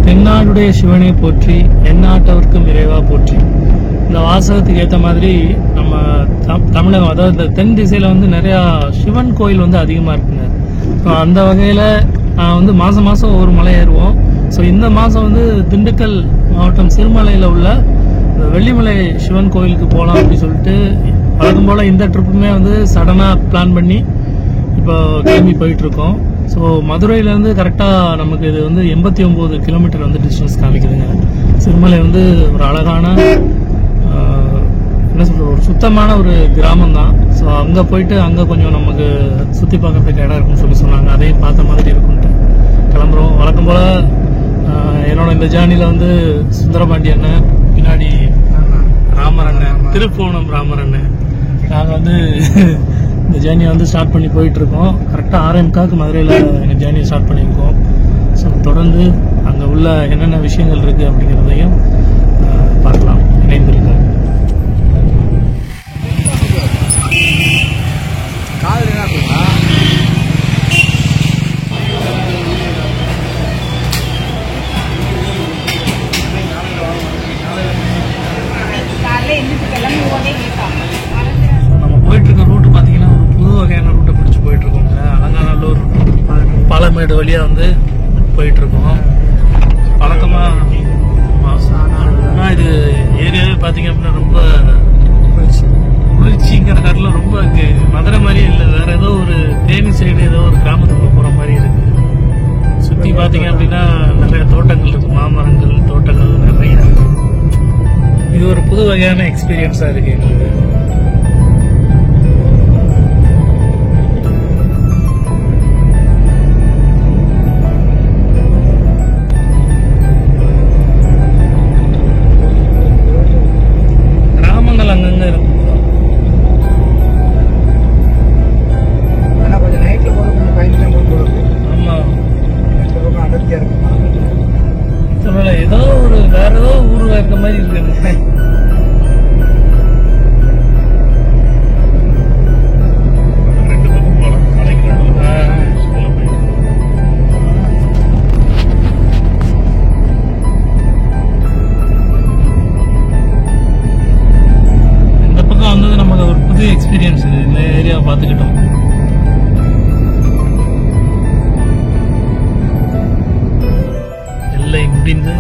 தென்னாடுடைய சிவனை போற்றி எந்நாட்டவர்க்கும் இறைவா போற்றி. இந்த வாசகத்துக்கு ஏற்ற மாதிரி நம்ம தமிழகம், அதாவது இந்த தென் திசையில் வந்து நிறையா சிவன் கோயில் வந்து அதிகமாக இருக்குங்க. ஸோ அந்த வகையில் மாதம் மாதம் ஒரு மலை ஏறுவோம். ஸோ இந்த மாதம் வந்து திண்டுக்கல் மாவட்டம் சிறுமலையில் உள்ள வெள்ளிமலை சிவன் கோயிலுக்கு போகலாம் அப்படின்னு சொல்லிட்டு வழக்கம் போல் இந்த ட்ரிப்புமே வந்து சடனாக பிளான் பண்ணி இப்போ கிளம்பி போயிட்டுருக்கோம். ஸோ மதுரையிலேருந்து கரெக்டாக நமக்கு இது வந்து 89 கிலோமீட்டர் வந்து டிஸ்டன்ஸ் காமிக்குதுங்க. சிறுமலை வந்து ஒரு அழகான என்ன சொல்கிற ஒரு சுத்தமான ஒரு கிராமம் தான். ஸோ அங்கே போயிட்டு அங்கே கொஞ்சம் நமக்கு சுற்றி பார்க்குறதுக்கு இடம் இருக்குன்னு சொன்னாங்க. அதையும் பார்த்த மாதிரி இருக்குன்ட்டு கிளம்புறோம். வழக்கம் போல் என்னோட இந்த ஜேர்னியில் வந்து சுந்தரபாண்டி அண்ணன், பின்னாடி ராமர் அண்ணன், திருப்போணம் ராமர் அண்ணன், நாங்கள் வந்து இந்த ஜேர்னியை வந்து ஸ்டார்ட் பண்ணி போயிட்டுருக்கோம். கரெக்டாக 6:45 மதுரையில் எங்கள் ஜேர்னியை ஸ்டார்ட் பண்ணியிருக்கோம். ஸோ தொடர்ந்து அங்கே உள்ள என்னென்ன விஷயங்கள் இருக்குது அப்படிங்கிறதையும் பார்க்கலாம். இணைந்திருக்கோம். நம்ம போயிட்டுருக்க ரூட்டு பார்த்தீங்கன்னா ஒரு புது வகையான ரூட்டை பிடிச்சி போயிட்டுருக்கோங்க. அலங்காநல்லூர் பாலமேடு வழியாக வந்து போயிட்டுருக்கோம். வழக்கமாக இது ஏரியாவே பார்த்தீங்க அப்படின்னா ரொம்ப குளிர்ச்சிங்கிற காட்டில் ரொம்ப மதுரை மாதிரியே இல்லை, வேற ஏதோ ஒரு தேனி சைடு ஏதோ ஒரு கிராமத்துக்குள்ள போகிற மாதிரி இருக்கு. சுற்றி பார்த்தீங்க அப்படின்னா நிறைய தோட்டங்கள் இருக்கு, மாமரங்கள், தோட்டங்கள் நிறைய. இது ஒரு புது வகையான எக்ஸ்பீரியன்ஸாக இருக்கு எங்களுக்கு. கிராமங்கள் அங்கங்க இருக்கும். ஏதோ ஒரு வேற ஏதோ ஊர்ல இருக்க மாதிரி இருக்கு. இந்த பக்கம் வந்தது நமக்கு ஒரு புது எக்ஸ்பீரியன்ஸ். இந்த ஏரியாவை பார்த்துக்கிட்டோம். எல்லை முடிந்து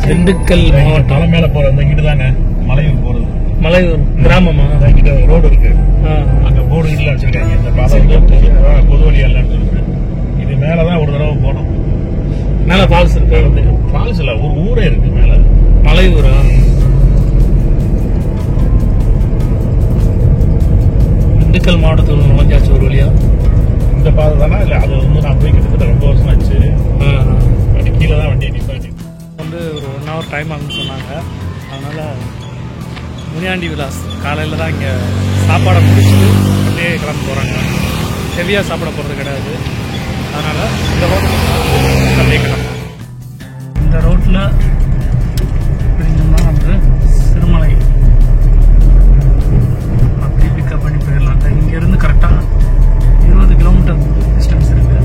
திண்டுக்கல் மாவட்டம் மேல போற அந்த இங்கிட்டு தானே மலையூர் போறது. மலையூர் கிராமமா? இங்கிட்ட ரோடு இருக்கு, அங்க போர்டு இல்ல வச்சிருக்காங்க. இந்த பாதை பொது வழியா இல்லன்னு சொல்லிட்டு இது மேலதான் ஒரு தடவை போனோம். மேல ஃபால்ஸ் இருக்கு. ஃபால்ஸ் இல்ல, ஒரு ஊரே இருக்கு மேல. மலையூரா? திண்டுக்கல் மாவட்டத்தில் நுழைஞ்சாச்சு ஒரு வழியா. இந்த பாதை தானே? இல்ல, அது வந்து நான் போய் கிட்டத்தட்ட ரொம்ப வருஷம் ஆச்சு. கீழே தான் வண்டியை நிப்பாட்டி வந்து ஒரு 1 hour டைம் ஆகுன்னு சொன்னாங்க. அதனால் முனியாண்டி விலாஸ் காலையில் தான் இங்கே சாப்பாடை முடிச்சுட்டு அப்படியே கிளம்ப போகிறாங்க. ஹெவியாக சாப்பிட போகிறது கிடையாது. அதனால் இந்த ரோட்டில் அப்படியே கிளம்பும். இந்த ரோட்டில் பிடிச்சோம்னா நமக்கு சிறுமலை அப்படியே பிக்கப் பண்ணி போயிடலாம். இங்கேருந்து கரெக்டாக 20 கிலோமீட்டர் டிஸ்டன்ஸ் இருக்குது.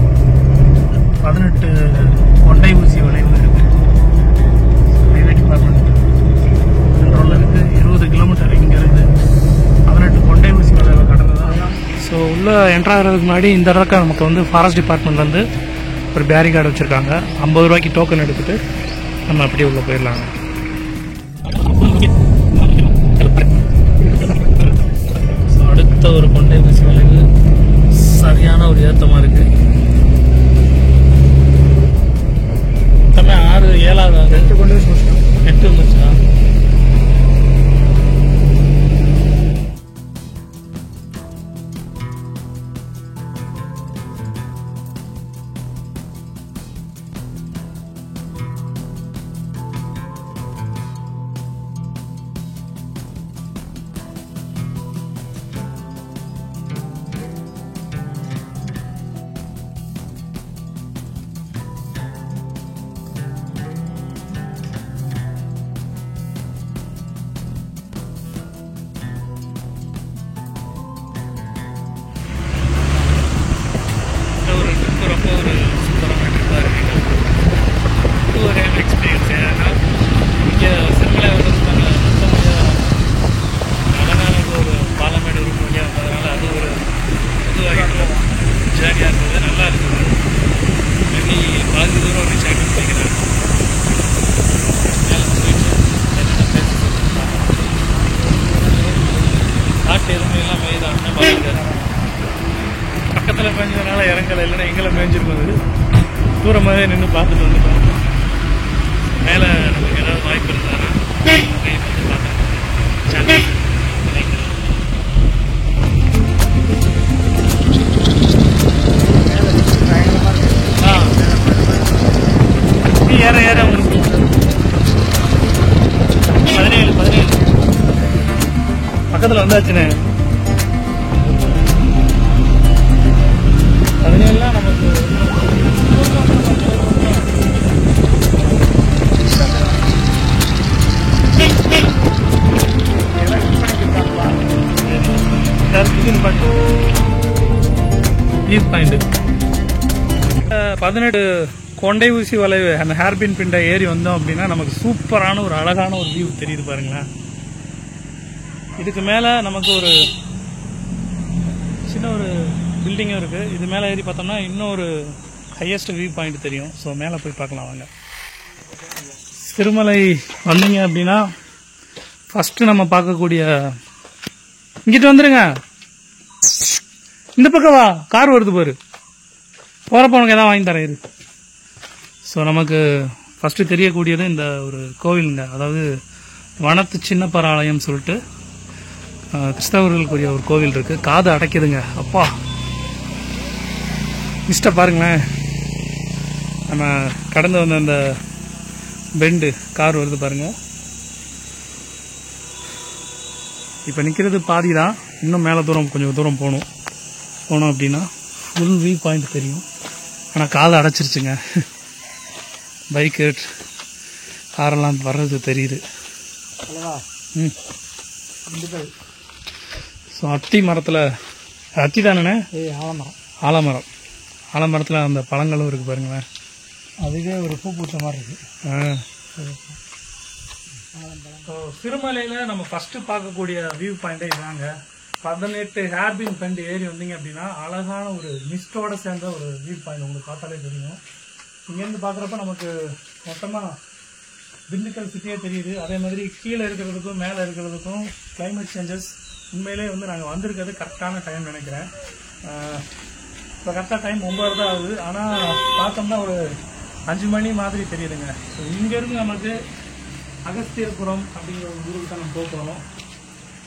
18 கொண்டை ஊசி வளைவு இருக்குது. ஹைவே டிபார்ட்மெண்ட் கண்ட்ரோலில் இருக்குது. 20 கிலோமீட்டர் இங்கேருந்து 18 கொண்டை ஊசி வளைவு கடந்து தான். ஸோ உள்ளே என்ட்ராகிறதுக்கு முன்னாடி இந்த இடத்துல நமக்கு வந்து ஃபாரஸ்ட் டிபார்ட்மெண்ட்லேருந்து ஒரு பேரிகார்டு வச்சுருக்காங்க. 50 ரூபாய்க்கு டோக்கன் எடுத்துகிட்டு நம்ம அப்படியே உள்ளே போயிடலாங்க. அடுத்த ஒரு கொண்டை ஊசி வளைவு சரியான ஒரு ஏற்றமாக இருக்குது. 6 7 8 கொண்டு 8 வந்துச்சா? தூரமாகவே நின்று பார்த்துட்டு வந்துட்டோம். மேலே நமக்கு ஏதாவது வாய்ப்பு இருந்தாலும் போய் வந்து பார்த்துட்டு ஏற ஏற உங்களுக்கு 17 பக்கத்தில் வந்தாச்சுண்ணே. 17 நமக்கு வியூ பாயிண்ட் 18 கொண்டை ஊசி வளைவு அந்த ஹேர்பின் பிண்டை ஏறி வந்தோம் அப்படின்னா நமக்கு சூப்பரான ஒரு அழகான ஒரு வியூ தெரியுது பாருங்களேன். இதுக்கு மேலே நமக்கு ஒரு சின்ன ஒரு பில்டிங்கும் இருக்குது. இது மேலே ஏறி பார்த்தோம்னா இன்னும் ஒரு ஹையஸ்ட் வியூ பாயிண்ட் தெரியும். ஸோ மேலே போய் பார்க்கலாம் வாங்க. திருமலை வந்தீங்க அப்படின்னா ஃபஸ்ட்டு நம்ம பார்க்கக்கூடிய இங்கிட்டு வந்துடுங்க. இந்த பக்கம் வா, கார் வருது பாரு. போகிறப்ப உனக்கு எதாவது வாங்கி தரேன் இரு. ஸோ நமக்கு ஃபஸ்ட்டு தெரியக்கூடியது இந்த ஒரு கோவிலுங்க. அதாவது வனத்து சின்னப்பர் ஆலயம் சொல்லிட்டு கிறிஸ்தவர்களுக்குரிய ஒரு கோவில் இருக்குது. காது அடைக்குதுங்க அப்பா. மிஸ்டை பாருங்களேன். நம்ம கடந்து வந்த அந்த பெண்டு கார் வருது பாருங்க. இப்போ நிற்கிறது பாதி தான். இன்னும் மேலே கொஞ்சம் தூரம் போனோம் அப்படின்னா ஃபுல் வியூ பாயிண்ட் தெரியும். ஆனால் காதை அடைச்சிருச்சுங்க. பைக்கு காரெல்லாம் வர்றது தெரியுது. ஸோ அத்தி மரத்தில் அத்தி தானே ஆலமரத்தில் அந்த பழங்களும் இருக்குது பாருங்களேன். அதுவே ஒரு பூ பூத்த மாதிரி இருக்குது. சிறுமலையில் நம்ம ஃபஸ்ட்டு பார்க்கக்கூடிய வியூ பாயிண்ட்டே இதாங்க. 18 ஹேர்பின் பெண்ட் ஏறி வந்தீங்க அப்படின்னா அழகான ஒரு மிஸ்டோட சேர்ந்த ஒரு வியூ பாயிண்ட் உங்களுக்கு பார்த்தாலே தெரியும். இங்கேருந்து பார்க்குறப்ப நமக்கு மொத்தமாக திண்டுக்கல் சிட்டியே தெரியுது. அதே மாதிரி கீழே இருக்கிறதுக்கும் மேலே இருக்கிறதுக்கும் கிளைமேட் சேஞ்சஸ். உண்மையிலே நாங்கள் வந்திருக்கிறது கரெக்டான டைம் நினைக்கிறேன். இப்போ கரெக்டாக டைம் 9 தான் ஆகுது. ஆனால் பார்த்தோம்னா ஒரு 5 மணி மாதிரி தெரியுதுங்க. ஸோ இங்கேருந்து நமக்கு அகஸ்தியர்புரம் அப்படிங்கிற ஒரு ஊருக்கு தான் நம்ம போகிறோம்.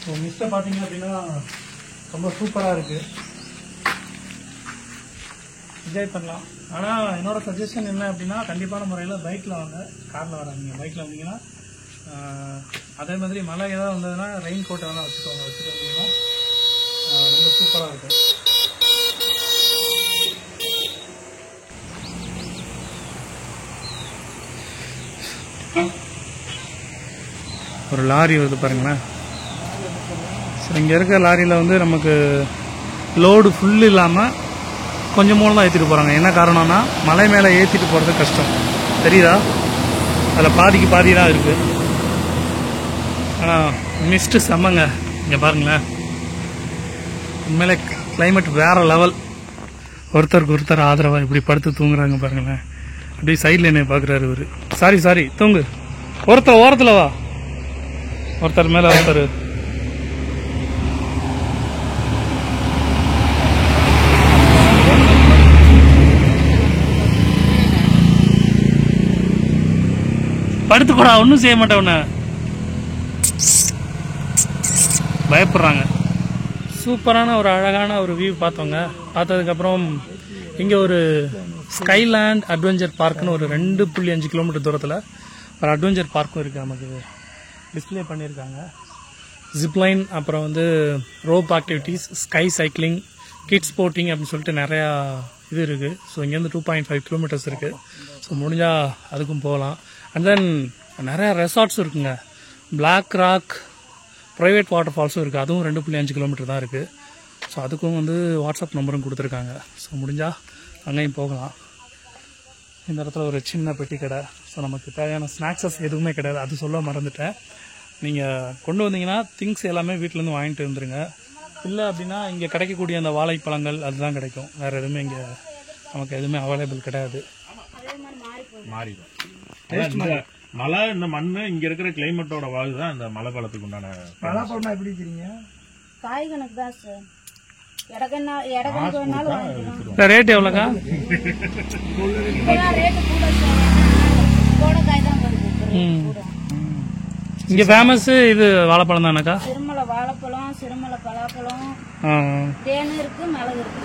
ஸோ மிஸ்ட்டை பார்த்தீங்க அப்படின்னா ரொம்ப சூப்பராக இருக்குது. என்ஜாய் பண்ணலாம். ஆனால் என்னோட சஜஷன் என்ன அப்படின்னா கண்டிப்பான முறையில் பைக்கில் வாங்க, காரில் வராங்க. பைக்கில் வந்தீங்கன்னா அதே மாதிரி மழை ஏதாவது வந்ததுன்னா ரெயின் கோட்டை வேணால் வச்சுட்டு வந்தீங்கன்னா ரொம்ப சூப்பராக இருக்கும். ஒரு லாரி வருது பாருங்களேன். சரி, இங்கே இருக்க லாரியில் நமக்கு லோடு ஃபுல் இல்லாமல் கொஞ்சம் மூலம் தான் ஏற்றிட்டு போகிறாங்க. என்ன காரணம்னா மலை மேலே ஏற்றிட்டு போகிறது கஷ்டம். தெரியுதா? அதில் பாதிக்கு பாதி தான் இருக்குது. ஆனால் மிஸ்ட்டு செம்மங்க. இங்கே பாருங்களேன். உண்மையிலே கிளைமேட் வேறு லெவல். ஒருத்தருக்கு ஒருத்தர் ஆதரவாக இப்படி படுத்து தூங்குறாங்க பாருங்களேன். அப்படியே சைடில் என்ன பார்க்குறாரு இவர். சாரி தூங்கு. ஒருத்தர் ஓரத்தில் வா. ஒருத்தர் மேலே ஒருத்தர். படுத்துக்கூடா, ஒன்றும் செய்ய மாட்டேன். உன்னை பயப்படுறாங்க. சூப்பரான ஒரு அழகான ஒரு வியூ பார்த்தோங்க. பார்த்ததுக்கப்புறம் இங்கே ஒரு ஸ்கைலேண்ட் அட்வென்ச்சர் பார்க்குன்னு ஒரு 2.5 கிலோமீட்டர் தூரத்தில் ஒரு அட்வென்ச்சர் பார்க்கும் இருக்குது. நமக்கு டிஸ்பிளே பண்ணியிருக்காங்க. ஜிப்லைன், அப்புறம் rope activities, sky cycling, kids sporting அப்படின்னு சொல்லிட்டு நிறையா இது இருக்குது. ஸோ இங்கேருந்து 2.5 கிலோமீட்டர்ஸ் இருக்குது. ஸோ முடிஞ்சால் அதுக்கும் போகலாம். அண்ட் தென் நிறையா ரெசார்ட்ஸும் இருக்குங்க. பிளாக் ராக் ப்ரைவேட் வாட்டர் ஃபால்ஸும் இருக்குது. அதுவும் 2.5 கிலோமீட்டர் தான் இருக்குது. ஸோ அதுக்கும் வாட்ஸ்அப் நம்பரும் கொடுத்துருக்காங்க. ஸோ முடிஞ்சால் அங்கேயும் போகலாம். இந்த இடத்துல ஒரு சின்ன பெட்டி கடை. ஸோ நமக்கு தேவையான ஸ்நாக்ஸஸ் எதுவுமே கிடையாது, அது சொல்ல மறந்துட்டேன். நீங்கள் கொண்டு வந்தீங்கன்னா திங்ஸ் எல்லாமே வீட்டிலேருந்து வாங்கிட்டு வந்துருங்க. இல்லை அப்படின்னா இங்கே கிடைக்கக்கூடிய அந்த வாழைப்பழங்கள் அதுதான் கிடைக்கும். வேறு எதுவுமே இங்கே நமக்கு எதுவுமே அவைலபிள் கிடையாது. மழை இந்த மண்ணு இங்க இருக்கிற கிளைமேட்டோட வாழ்தான் இந்த மழை காலத்துக்கு உண்டான. மழை பழம் எப்படி இருக்கீங்க? காய் கணக்கு தான் சார். இடக்கணக்கு வேணாலும் வாங்கிக்கலாம். ரேட் எவ்வளோக்கா? இப்பெல்லாம் ரேட்டு கூட கோடைக்காய் தான் வருது. இங்கே ஃபேமஸ் இது வாழைப்பழம் தானக்கா? சிறுமலை வாழைப்பழம், சிறுமலை பலாப்பழம், தேன் இருக்கு, மிளகு இருக்கு.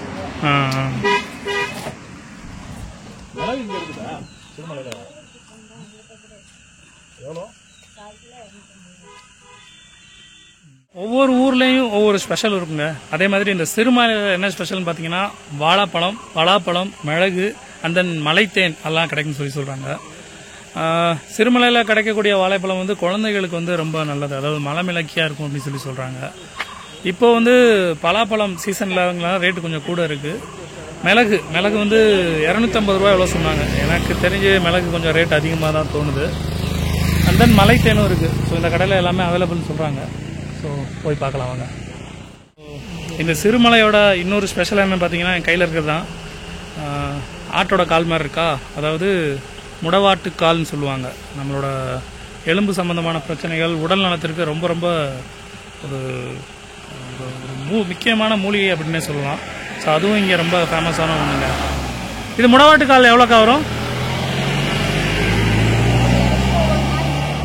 ஒவ்வொரு ஊர்லேயும் ஒவ்வொரு ஸ்பெஷல் இருக்குங்க. அதே மாதிரி இந்த சிறுமலையில் என்ன ஸ்பெஷல்னு பார்த்தீங்கன்னா வாழைப்பழம், பலாப்பழம், மிளகு, அந்த மலைத்தேன் எல்லாம் கிடைக்குன்னு சொல்கிறாங்க. சிறுமலையில் கிடைக்கக்கூடிய வாழைப்பழம் வந்து குழந்தைகளுக்கு வந்து ரொம்ப நல்லது, அதாவது மலமிளக்கியாக இருக்கும் அப்படின்னு சொல்கிறாங்க. இப்போ வந்து பலாப்பழம் சீசனில் ரேட்டு கொஞ்சம் கூட இருக்குது. மிளகு வந்து 250 ரூபா எவ்வளோ சொன்னாங்க. எனக்கு தெரிஞ்சு மிளகு கொஞ்சம் ரேட் அதிகமாக தான் தோணுது. அண்ட் தென் மலைத்தேனும் இருக்குது. ஸோ இந்த கடையில் எல்லாமே அவைலபிள்னு சொல்கிறாங்க. ஸோ போய் பார்க்கலாம் வாங்க. இந்த சிறுமலையோட இன்னொரு ஸ்பெஷல் என்னன்னு பார்த்தீங்கன்னா என் கையில் இருக்கிறது தான் ஆட்டோட கால் மாதிரி இருக்கா, அதாவது முடவாட்டு கால்னு சொல்லுவாங்க. நம்மளோட எலும்பு சம்பந்தமான பிரச்சனைகள், உடல் நலத்திற்கு ரொம்ப ரொம்ப ஒரு முக்கியமான மூலிகை அப்படின்னே சொல்லலாம். ஸோ அதுவும் இங்கே ரொம்ப ஃபேமஸான ஒன்றுங்க. இது முடவாட்டு கால் எவ்வளோக்கா வரும்?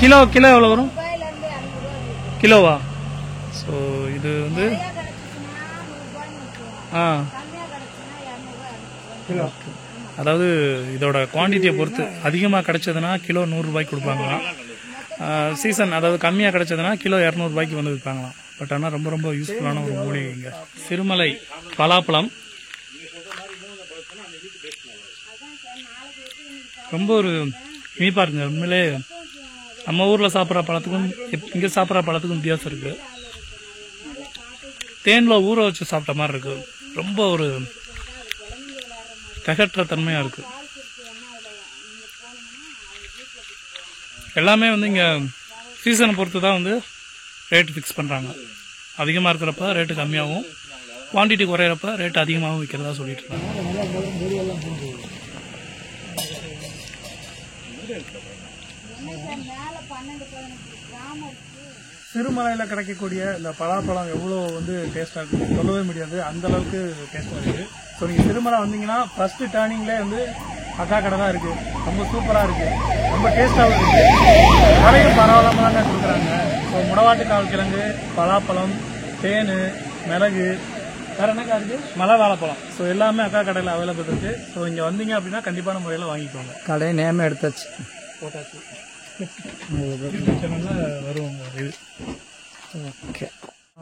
கிலோ எவ்வளோ வரும்? கிலோவா? ஸோ இது வந்து அதாவது இதோட குவான்டிட்டியை பொறுத்து அதிகமாக கிடைச்சதுன்னா கிலோ 100 ரூபாய்க்கு கொடுப்பாங்களாம். சீசன் அதாவது கம்மியாக கிடைச்சதுன்னா கிலோ 200 ரூபாய்க்கு வந்து விற்பாங்களாம். பட் ஆனால் ரொம்ப ரொம்ப யூஸ்ஃபுல்லான ஒரு மூலிகைங்க சிறுமலை பலாப்பழம். ரொம்ப ஒரு இனிப்பாக இருக்குங்க. உண்மையிலே நம்ம ஊரில் சாப்பிட்ற பழத்துக்கும் இங்கே சாப்பிட்ற பழத்துக்கும் வித்தியாசம் இருக்குது. தேனில் ஊற வச்சு சாப்பிட்ட மாதிரி இருக்குது. ரொம்ப ஒரு தகற்ற தன்மையாக இருக்குது. எல்லாமே வந்து இங்கே சீசனை பொறுத்து தான் வந்து ரேட்டு ஃபிக்ஸ் பண்ணுறாங்க. அதிகமாக இருக்கிறப்ப ரேட்டு கம்மியாகவும், குவான்டிட்டி குறையிறப்ப ரேட்டு அதிகமாகவும் விற்கிறதா சொல்லிட்டு இருக்காங்க. சிறுமலையில் கிடைக்கக்கூடிய இந்த பலாப்பழம் எவ்வளோ வந்து டேஸ்ட்டாக இருக்குது சொல்லவே முடியாது, அந்த அளவுக்கு டேஸ்ட்டாக இருக்குது. ஸோ நீங்கள் சிறுமலை வந்தீங்கன்னா ஃபஸ்ட்டு டேர்னிங்லேயே வந்து அக்கா கடை தான் இருக்குது. ரொம்ப சூப்பராக இருக்குது, ரொம்ப டேஸ்ட்டாகவும் இருக்குது. கடையும் பரவாயில்லாம தாங்க கொடுக்குறாங்க. ஸோ முடவாட்டு கால் கிழங்கு, பலாப்பழம், தேன், மிளகு, வேறு என்னக்கா இருக்குது? மலை வாழைப்பழம். ஸோ எல்லாமே அக்கா கடையில் அவைலபிள் இருக்குது. ஸோ இங்கே வந்தீங்க அப்படின்னா கண்டிப்பான முறையில் வாங்கிக்கோங்க. கடை நேம் எடுத்தாச்சு, போட்டாச்சு. வருவாங்க இது.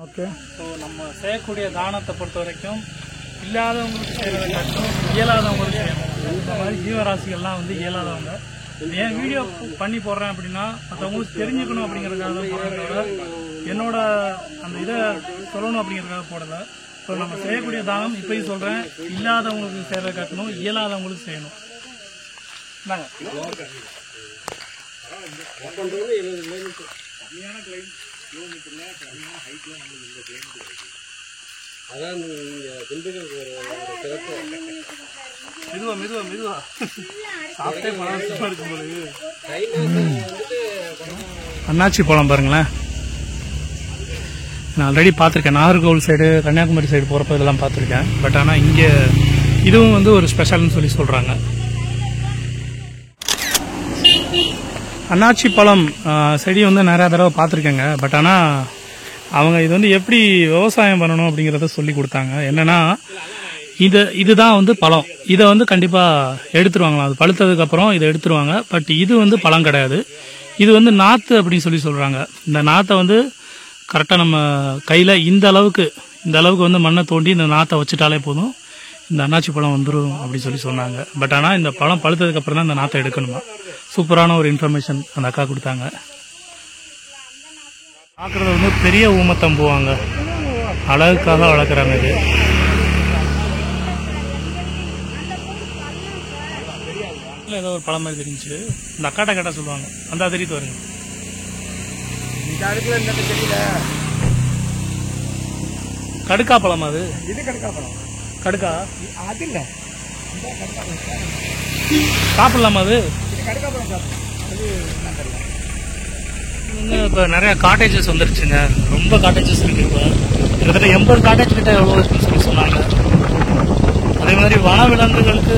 ஓகே. ஸோ நம்ம செய்யக்கூடிய தானத்தை பொறுத்த வரைக்கும் இல்லாதவங்களுக்கு செய்யறதை காட்டும் இயலாதவங்களுக்கு செய்யணும். இந்த மாதிரி ஜீவராசிகள்லாம் வந்து இயலாதவங்க. ஏன் வீடியோ பண்ணி போடுறேன் அப்படின்னா மற்றவங்களுக்கு தெரிஞ்சுக்கணும் அப்படிங்கிறதுக்காக தான் போடுறேன் தவிர என்னோட அந்த இதை சொல்லணும் அப்படிங்கிறதுக்காக போடலை. ஸோ நம்ம செய்யக்கூடிய தானம் இப்பயும் சொல்கிறேன், இல்லாதவங்களுக்கு செய்யறதை காட்டணும், இயலாதவங்களுக்கு செய்யணும். மெதுவா சாப்பிட்டே இருக்கும் போது. அண்ணாச்சி பழம் பாருங்களேன், நான் ஆல்ரெடி பார்த்துருக்கேன். நாகர்கோவில் சைடு, கன்னியாகுமரி சைடு போகிறப்ப இதெல்லாம் பார்த்துருக்கேன். பட் ஆனால் இங்கே இதுவும் வந்து ஒரு ஸ்பெஷல்னு சொல்லி சொல்கிறாங்க. அண்ணாச்சி பழம் செடி வந்து நிறையா தடவை பார்த்துருக்கேங்க. பட் ஆனால் அவங்க இது வந்து எப்படி விவசாயம் பண்ணணும் அப்படிங்கிறத சொல்லி கொடுத்தாங்க. என்னன்னா இதுதான் வந்து பழம், இதை வந்து கண்டிப்பாக எடுத்துருவாங்களாம். அது பழுத்ததுக்கப்புறம் இதை எடுத்துருவாங்க. பட் இது வந்து பழம் கிடையாது, இது வந்து நாற்று அப்படின்னு சொல்லி சொல்கிறாங்க. இந்த நாற்றை வந்து கரெக்டாக நம்ம கையில் இந்த அளவுக்கு வந்து மண்ணை தோண்டி இந்த நாற்றை வச்சுட்டாலே போதும், இந்த அண்ணாச்சி பழம் வந்துடும் அப்படின்னு சொல்லி சொன்னாங்க. பட் ஆனால் இந்த பழம் பழுத்ததுக்கப்புறம் தான் இந்த நாற்றை எடுக்கணுமா. சூப்பரான ஒரு இன்ஃபர்மேஷன் அந்த அக்கா கொடுத்தாங்க. பார்க்குறது வந்து பெரிய ஊமத்தம் போவாங்க, அழகுக்காக வளர்க்குறாங்க. இது ஏதோ ஒரு பழம் மாதிரி தெரிஞ்சு இந்த அக்காட்ட கேட்டா சொல்லுவாங்க. அந்த தெரியுது வருங்க. கடுக்கா பழம் அது. இது கடுக்கா பழம். கடுக்கா அது இல்ல, சாப்பிடலாமா அது? இப்போ நிறைய காட்டேஜஸ் வந்துருச்சுங்க, ரொம்ப காட்டேஜஸ் இருக்கு. இப்போ கிட்டத்தட்ட 80 காட்டேஜ் கிட்ட எவ்வளோ இருக்குன்னு சொல்லி சொன்னாங்க. அதே மாதிரி வனவிலங்குகளுக்கு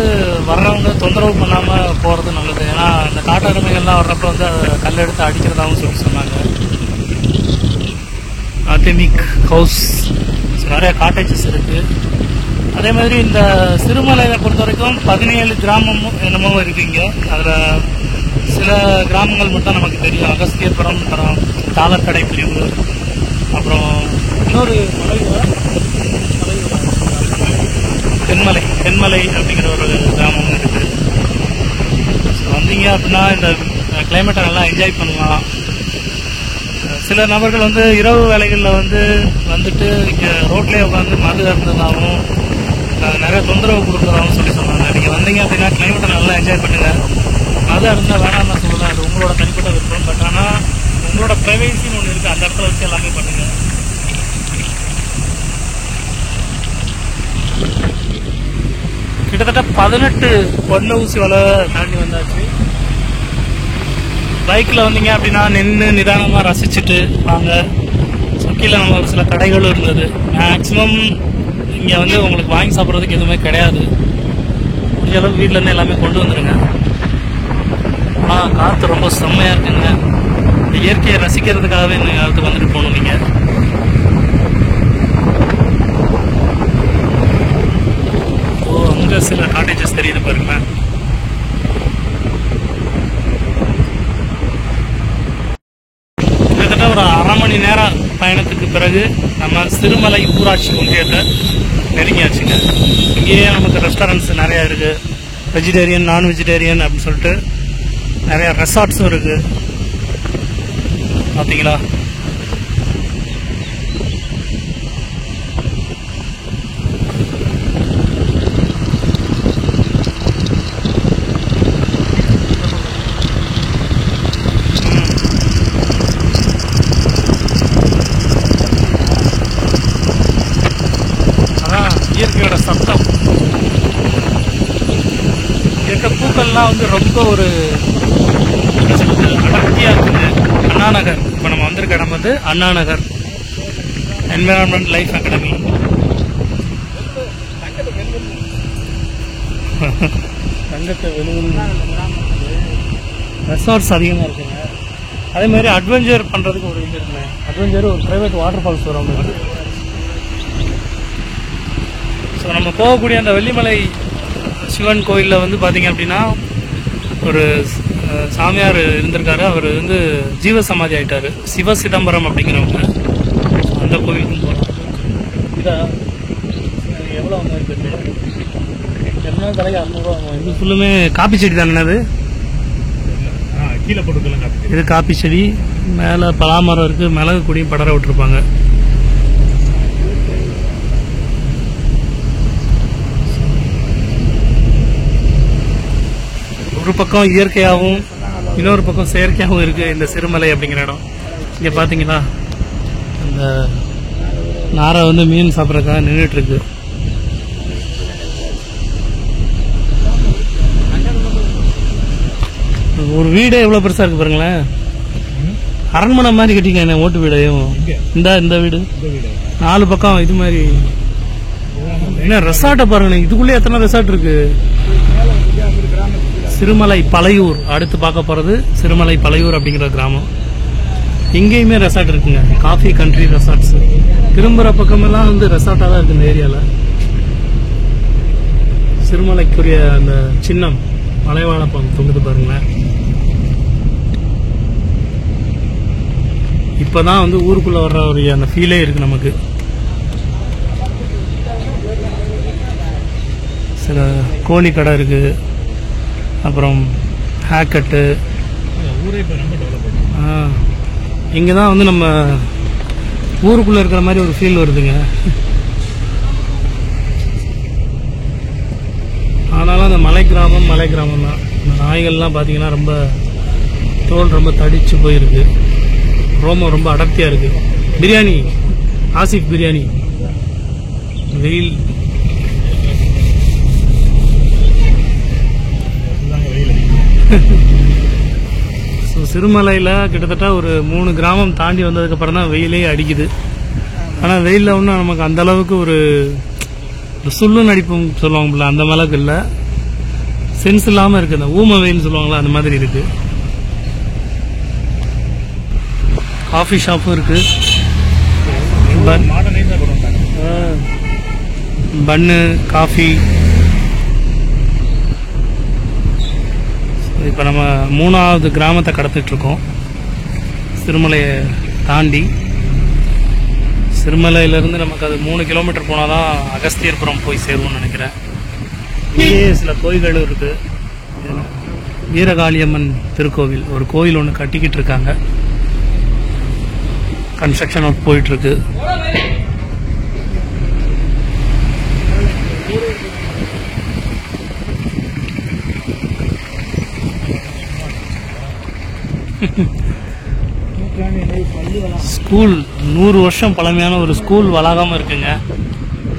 வர்றவங்க தொந்தரவு பண்ணாமல் போகிறது நல்லது. ஏன்னா இந்த காட்டெருமைகள்லாம் வர்றப்ப வந்து அதை கல்லெடுத்து அடிக்கிறதாகவும் சொல்லி சொன்னாங்க. ஆர்டெமிக் ஹவுஸ், நிறைய காட்டேஜஸ் இருக்குது. அதே மாதிரி இந்த சிறுமலையை பொறுத்த வரைக்கும் 17 கிராமமும் என்னமோ இருக்குங்க. அதில் சில கிராமங்கள் மட்டும் நமக்கு தெரியும். அகஸ்தியபுரம், அப்புறம் தாளக்கடை பிரிவு, அப்புறம் இன்னொரு தென்மலை அப்படிங்கிற ஒரு கிராமமும் இருக்குது. வந்தீங்க அப்படின்னா இந்த கிளைமேட்டை நல்லா என்ஜாய் பண்ணலாம். சில நபர்கள் வந்து இரவு வேலைகளில் வந்துட்டு இங்கே ரோட்லேயே உட்காந்து மது இருந்ததாகவும் நிறைய தொந்தரவு கொடுக்குறதாகவும் சொல்லி சொன்னாங்க. நீங்கள் வந்தீங்க அப்படின்னா கிளைமேட்டை நல்லா என்ஜாய் பண்ணுங்கள். மது இருந்தால் வேணாம் நான் சொல்லலாம், அது உங்களோட தனிப்பட்ட விருப்பம். பட் ஆனால் உங்களோட ப்ரைவேசின்னு ஒன்று இருக்குது, அந்த இடத்துல வச்சு எல்லாமே பண்ணுங்கள். கிட்டத்தட்ட 18 பொண்ணு ஊசி வலை தாண்டி வந்தாச்சு. பைக்கில் வந்தீங்க அப்படின்னா நின்று நிதானமாக ரசிச்சுட்டு வாங்க. கீழே நம்ம ஒரு சில கடைகளும் இருந்தது. மேக்ஸிமம் இங்கே உங்களுக்கு வாங்கி சாப்பிட்றதுக்கு எதுவுமே கிடையாது. முடிஞ்ச அளவுக்கு வீட்டிலேருந்து எல்லாமே கொண்டு வந்துடுங்க. ஆனால் காற்று ரொம்ப செம்மையாக இருக்குங்க. இந்த இயற்கையை ரசிக்கிறதுக்காகவே இந்த காலத்துக்கு வந்துட்டு போகணும். நீங்கள் அங்கே சில காட்டேஜஸ் தெரியுது பாருங்களேன். கிட்டத்தட்ட ஒரு அரை மணி நேரம் பயணத்துக்கு பிறகு நம்ம சிறுமலை ஊராட்சி ஒன்றியத்தை நெருங்கியாச்சுங்க. இங்கேயே நமக்கு ரெஸ்டாரண்ட்ஸ் நிறையா இருக்குது. வெஜிடேரியன், நான் வெஜிடேரியன் அப்படின்னு சொல்லிட்டு நிறையா ரெசார்ட்ஸும் இருக்குது. பார்த்தீங்களா? இயற்கையோட சத்தம். இருக்க பூக்கள்லாம் ரொம்ப ஒரு அடர்த்தியாக இருக்குது. அண்ணா நகர், இப்போ நம்ம வந்திருக்க இடம் Anna Nagar environment life academy. தங்கத்தை ரெசார்ட்ஸ் அதிகமாக இருக்குங்க. அதே மாதிரி அட்வென்ச்சர் பண்ணுறதுக்கு ஒரு இது இருக்குங்க. அட்வென்ச்சர் ஒரு ப்ரைவேட் வாட்டர் ஃபால்ஸ் வரும் உங்களுக்கு. ஸோ நம்ம போகக்கூடிய அந்த வெள்ளிமலை சிவன் கோயிலில் பார்த்தீங்க அப்படின்னா ஒரு சாமியார் இருந்திருக்காரு. அவர் ஜீவ சமாதி ஆகிட்டார். சிவ சிதம்பரம் அப்படிங்கிறவங்க. அந்த கோயிலுக்கும் போகலாம். இதா எவ்வளோ அவங்க என்ன கடைக்கு 600 ரூபா ஆகும். இது ஃபுல்லுமே காப்பி செடி தானே? அது கீழே போட்டுக்கலாம். இது காப்பி செடி. மேலே பலாமரம் இருக்குது. மிளகு கொடியும் படர விட்டுருப்பாங்க. ஒரு பக்கம் இயற்கையாகவும் இன்னொரு பக்கம் செயற்கையாகவும் இருக்குது இந்த சிறுமலை அப்படிங்கிற இடம். இங்கே பார்த்தீங்களா, அந்த நாரை மீன் சாப்பிட்றதுக்காக நின்றுட்டுருக்கு. ஒரு வீடே எவ்வளோ பெருசாக இருக்குது பாருங்களேன். அரண்மனை மாதிரி கட்டிக்க ஓட்டு வீடையும். இந்த வீடு 4 பக்கம் இது மாதிரி. என்ன ரெசார்ட்டை பாருங்க, இதுக்குள்ளே எத்தனை ரெசார்ட் இருக்கு. சிறுமலை பழையூர் அடுத்து பார்க்க போறது சிறுமலை பழையூர் அப்படிங்கிற கிராமம். இங்கேயுமே ரெசார்ட் இருக்குங்க. Coffee country resorts. திரும்புற பக்கமெல்லாம் ரெசார்ட்டாக தான் இருக்கு இந்த ஏரியாவில். சிறுமலைக்குரிய அந்த சின்னம் மலைவாழைப்பழம் தொங்குது பாருங்களேன். இப்பதான் ஊருக்குள்ள வர்ற ஒரு அந்த ஃபீலே இருக்கு நமக்கு. சில கோழி கடை இருக்கு, அப்புறம் ஹேர் கட்டு. இங்கே தான் நம்ம ஊருக்குள்ளே இருக்கிற மாதிரி ஒரு ஃபீல் வருதுங்க. ஆனாலும் அந்த மலை கிராமம் தான். இந்த நாய்கள்லாம் பார்த்தீங்கன்னா ரொம்ப தோல் ரொம்ப தடிச்சு போயிருக்கு. ரோமம் ரொம்ப அடர்த்தியாக இருக்கு. பிரியாணி, ஆசிப் பிரியாணி. வெயில் ஸோ சிறுமலையில் கிட்டத்தட்ட ஒரு 3 கிராமம் தாண்டி வந்ததுக்கப்புறம் தான் வெயிலே அடிக்குது. ஆனால் வெயிலில் ஒன்றும் நமக்கு அந்தளவுக்கு ஒரு இந்த சுள்ளு நடிப்பும் சொல்லுவாங்கல்ல அந்த மிளகு இல்லை, சென்ஸ் இல்லாமல் இருக்குது. அந்த ஊம வெயில் சொல்லுவாங்களா அந்த மாதிரி இருக்கு. காஃபி ஷாப்பும் இருக்கு. பன்னு காஃபி. இப்போ நம்ம 3வது கிராமத்தை கடத்திட்டு இருக்கோம். சிறுமலையை தாண்டி, சிறுமலையிலேருந்து நமக்கு அது 3 கிலோமீட்டர் போனால் தான் அகஸ்தியர்புரம் போய் சேருவோம்னு நினைக்கிறேன். இங்கே சில கோயில்களும் இருக்குது. வீரகாளியம்மன் திருக்கோவில், ஒரு கோயில் ஒன்று கட்டிக்கிட்டு இருக்காங்க. கன்ஸ்ட்ரக்ஷன் ஒர்க் போயிட்டுருக்கு. ஸ்கூல் 100 வருஷம் பழமையான ஒரு ஸ்கூல் வளாகம் இருக்குங்க.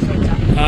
சரியான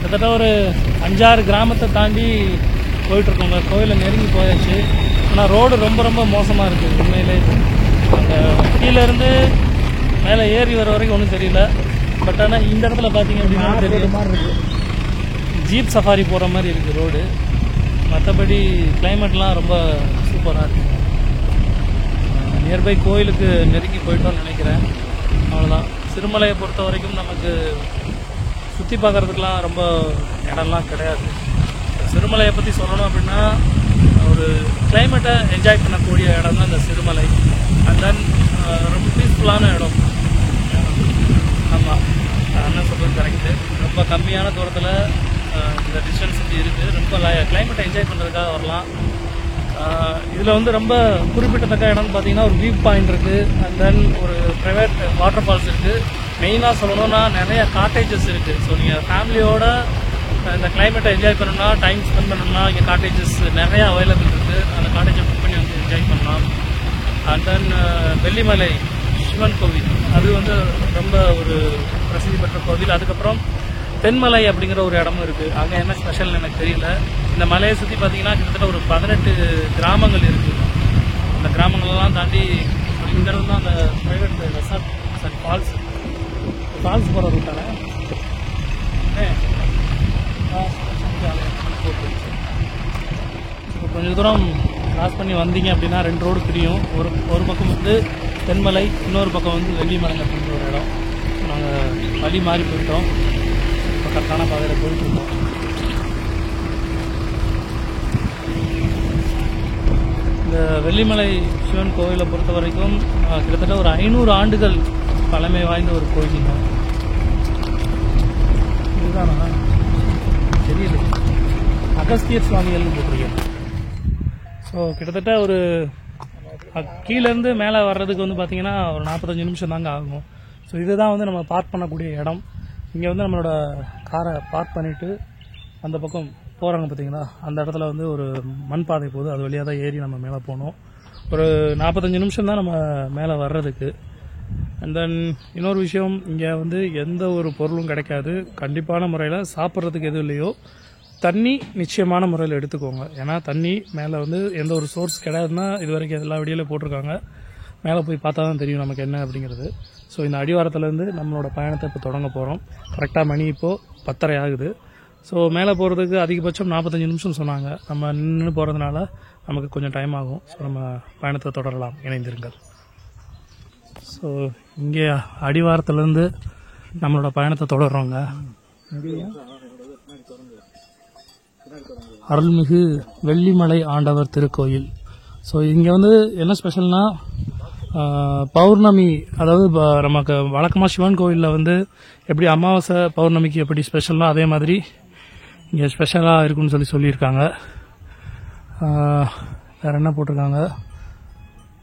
கிட்டத்தட்ட ஒரு 5-6 கிராமத்தை தாண்டி போயிட்டு இருக்கோங்க. கோயிலை நெருங்கி போயாச்சு. ஆனால் ரோடு ரொம்ப ரொம்ப மோசமாக இருக்குது உண்மையிலே. அந்த கீழே இருந்து மேலே ஏறி வர வரைக்கும் ஒன்றும் தெரியல. பட் ஆனால் இந்த இடத்துல பார்த்தீங்க அப்படின்னா தெரியுது, ஜீப் சஃபாரி போகிற மாதிரி இருக்குது ரோடு. மற்றபடி கிளைமேட்லாம் ரொம்ப சூப்பராக இருக்குது. நியர்பை கோயிலுக்கு நெருங்கி போயிட்டோம்னு நினைக்கிறேன். அவ்வளோதான். சிறுமலையை பொறுத்த வரைக்கும் நமக்கு சுற்றி பார்க்குறதுக்கெலாம் ரொம்ப இடம்லாம் கிடையாது. சிறுமலையை பற்றி சொல்லணும் அப்படின்னா ஒரு கிளைமேட்டை என்ஜாய் பண்ணக்கூடிய இடம் தான் இந்த சிறுமலை. அண்ட் தென் ரொம்ப பீஸ்ஃபுல்லான இடம். ஆமாம், என்ன சொல்கிறது கரெக்டு. ரொம்ப கம்மியான தூரத்தில் இந்த டிஸ்டன்ஸ் இப்படி இருக்குது. ரொம்ப கிளைமேட்டை என்ஜாய் பண்ணுறதுக்காக வரலாம். இதில் வந்து ரொம்ப குறிப்பிட்டத்தக்க இடம்னு பார்த்தீங்கன்னா ஒரு வியூ பாயிண்ட் இருக்குது. அண்ட் தென் ஒரு ப்ரைவேட் வாட்டர் ஃபால்ஸ் இருக்குது. மெயினாக சொல்லணும்னா நிறைய காட்டேஜஸ் இருக்குது. ஸோ நீங்கள் ஃபேமிலியோட இந்த கிளைமேட்டை என்ஜாய் பண்ணணும்னா, டைம் ஸ்பெண்ட் பண்ணணும்னா இங்கே காட்டேஜஸ் நிறையா அவைலபிள் இருக்குது. அந்த காட்டேஜை புக் பண்ணி வந்து என்ஜாய் பண்ணலாம். அண்ட் தென் வெள்ளிமலை சிவன் கோவில், அது வந்து ரொம்ப ஒரு பிரசித்தி பெற்ற கோவில். அதுக்கப்புறம் தென்மலை அப்படிங்கிற ஒரு இடமும் இருக்குது. அங்கே என்ன ஸ்பெஷல்னு எனக்கு தெரியல. இந்த மலையை சுற்றி பார்த்தீங்கன்னா கிட்டத்தட்ட ஒரு 18 கிராமங்கள் இருக்குது. அந்த கிராமங்கள்லாம் தாண்டி இந்த இடம் தான் அந்த ப்ரைவேட் ரெசார்ட் ஃபால்ஸ் போகிற ரூட்டான கொஞ்சம் தூரம் கிராஸ் பண்ணி வந்தீங்க அப்படின்னா 2 ரோடு பிரியும். ஒரு பக்கம் வந்து தென்மலை, இன்னொரு பக்கம் வந்து வெள்ளிமலை அப்படின்ற ஒரு இடம். நாங்கள் வழி மாறி போயிட்டோம். இப்போ கரெக்டான பாதையில் போயிட்டுருக்கோம். இந்த வெள்ளிமலை சிவன் கோவிலை பொறுத்த வரைக்கும் கிட்டத்தட்ட ஒரு 500 ஆண்டுகள் பழமை வாய்ந்த ஒரு கோயிலுங்க. இதுதானா தெரியல, அகஸ்தியர் சுவாமிகள்னு போட்டிருக்கேன். ஸோ கிட்டத்தட்ட ஒரு கீழேருந்து மேலே வர்றதுக்கு வந்து பார்த்தீங்கன்னா ஒரு 45 நிமிஷம் தாங்க ஆகும். ஸோ இதுதான் வந்து நம்ம பார்க் பண்ணக்கூடிய இடம். இங்கே வந்து நம்மளோட காரை பார்க் பண்ணிவிட்டு அந்த பக்கம் போகிறாங்க பார்த்தீங்களா, அந்த இடத்துல வந்து ஒரு மண் பாதை போகுது. அது வழியாக தான் ஏறி நம்ம மேலே போகணும். ஒரு 45 நிமிஷம் தான் நம்ம மேலே வர்றதுக்கு. அண்ட் தென் இன்னொரு விஷயம், இங்கே வந்து எந்த ஒரு பொருளும் கிடைக்காது. கண்டிப்பான முறையில் சாப்பிட்றதுக்கு எதுவும் இல்லையோ தண்ணி நிச்சயமான முறையில் எடுத்துக்கோங்க. ஏன்னா தண்ணி மேலே வந்து எந்த ஒரு சோர்ஸ் கிடையாதுன்னா இது வரைக்கும் எல்லா வீடியோவில் போட்டிருக்காங்க. மேலே போய் பார்த்தா தான் தெரியும் நமக்கு என்ன அப்படிங்கிறது. ஸோ இந்த அடிவாரத்துலேருந்து நம்மளோட பயணத்தை இப்போ தொடங்க போகிறோம். கரெக்டாக மணி இப்போது 10:30 ஆகுது. ஸோ மேலே போகிறதுக்கு அதிகபட்சம் 45 நிமிஷம் சொன்னாங்க. நம்ம நின்று போகிறதுனால நமக்கு கொஞ்சம் டைம் ஆகும். ஸோ நம்ம பயணத்தை தொடரலாம், இணைந்திருங்கள். ஸோ இங்கே அடிவாரத்துலேருந்து நம்மளோட பயணத்தை தொடர்றோங்க. அருள்மிகு வெள்ளிமலை ஆண்டவர் திருக்கோயில். ஸோ இங்கே வந்து என்ன ஸ்பெஷல்னா பௌர்ணமி, அதாவது நமக்கு வழக்கமாக சிவன் கோயிலில் வந்து எப்படி அமாவாசை பௌர்ணமிக்கு எப்படி ஸ்பெஷல்னா அதே மாதிரி இங்கே ஸ்பெஷலாக இருக்குன்னு சொல்லியிருக்காங்க. வேறு என்ன போட்டிருக்காங்க,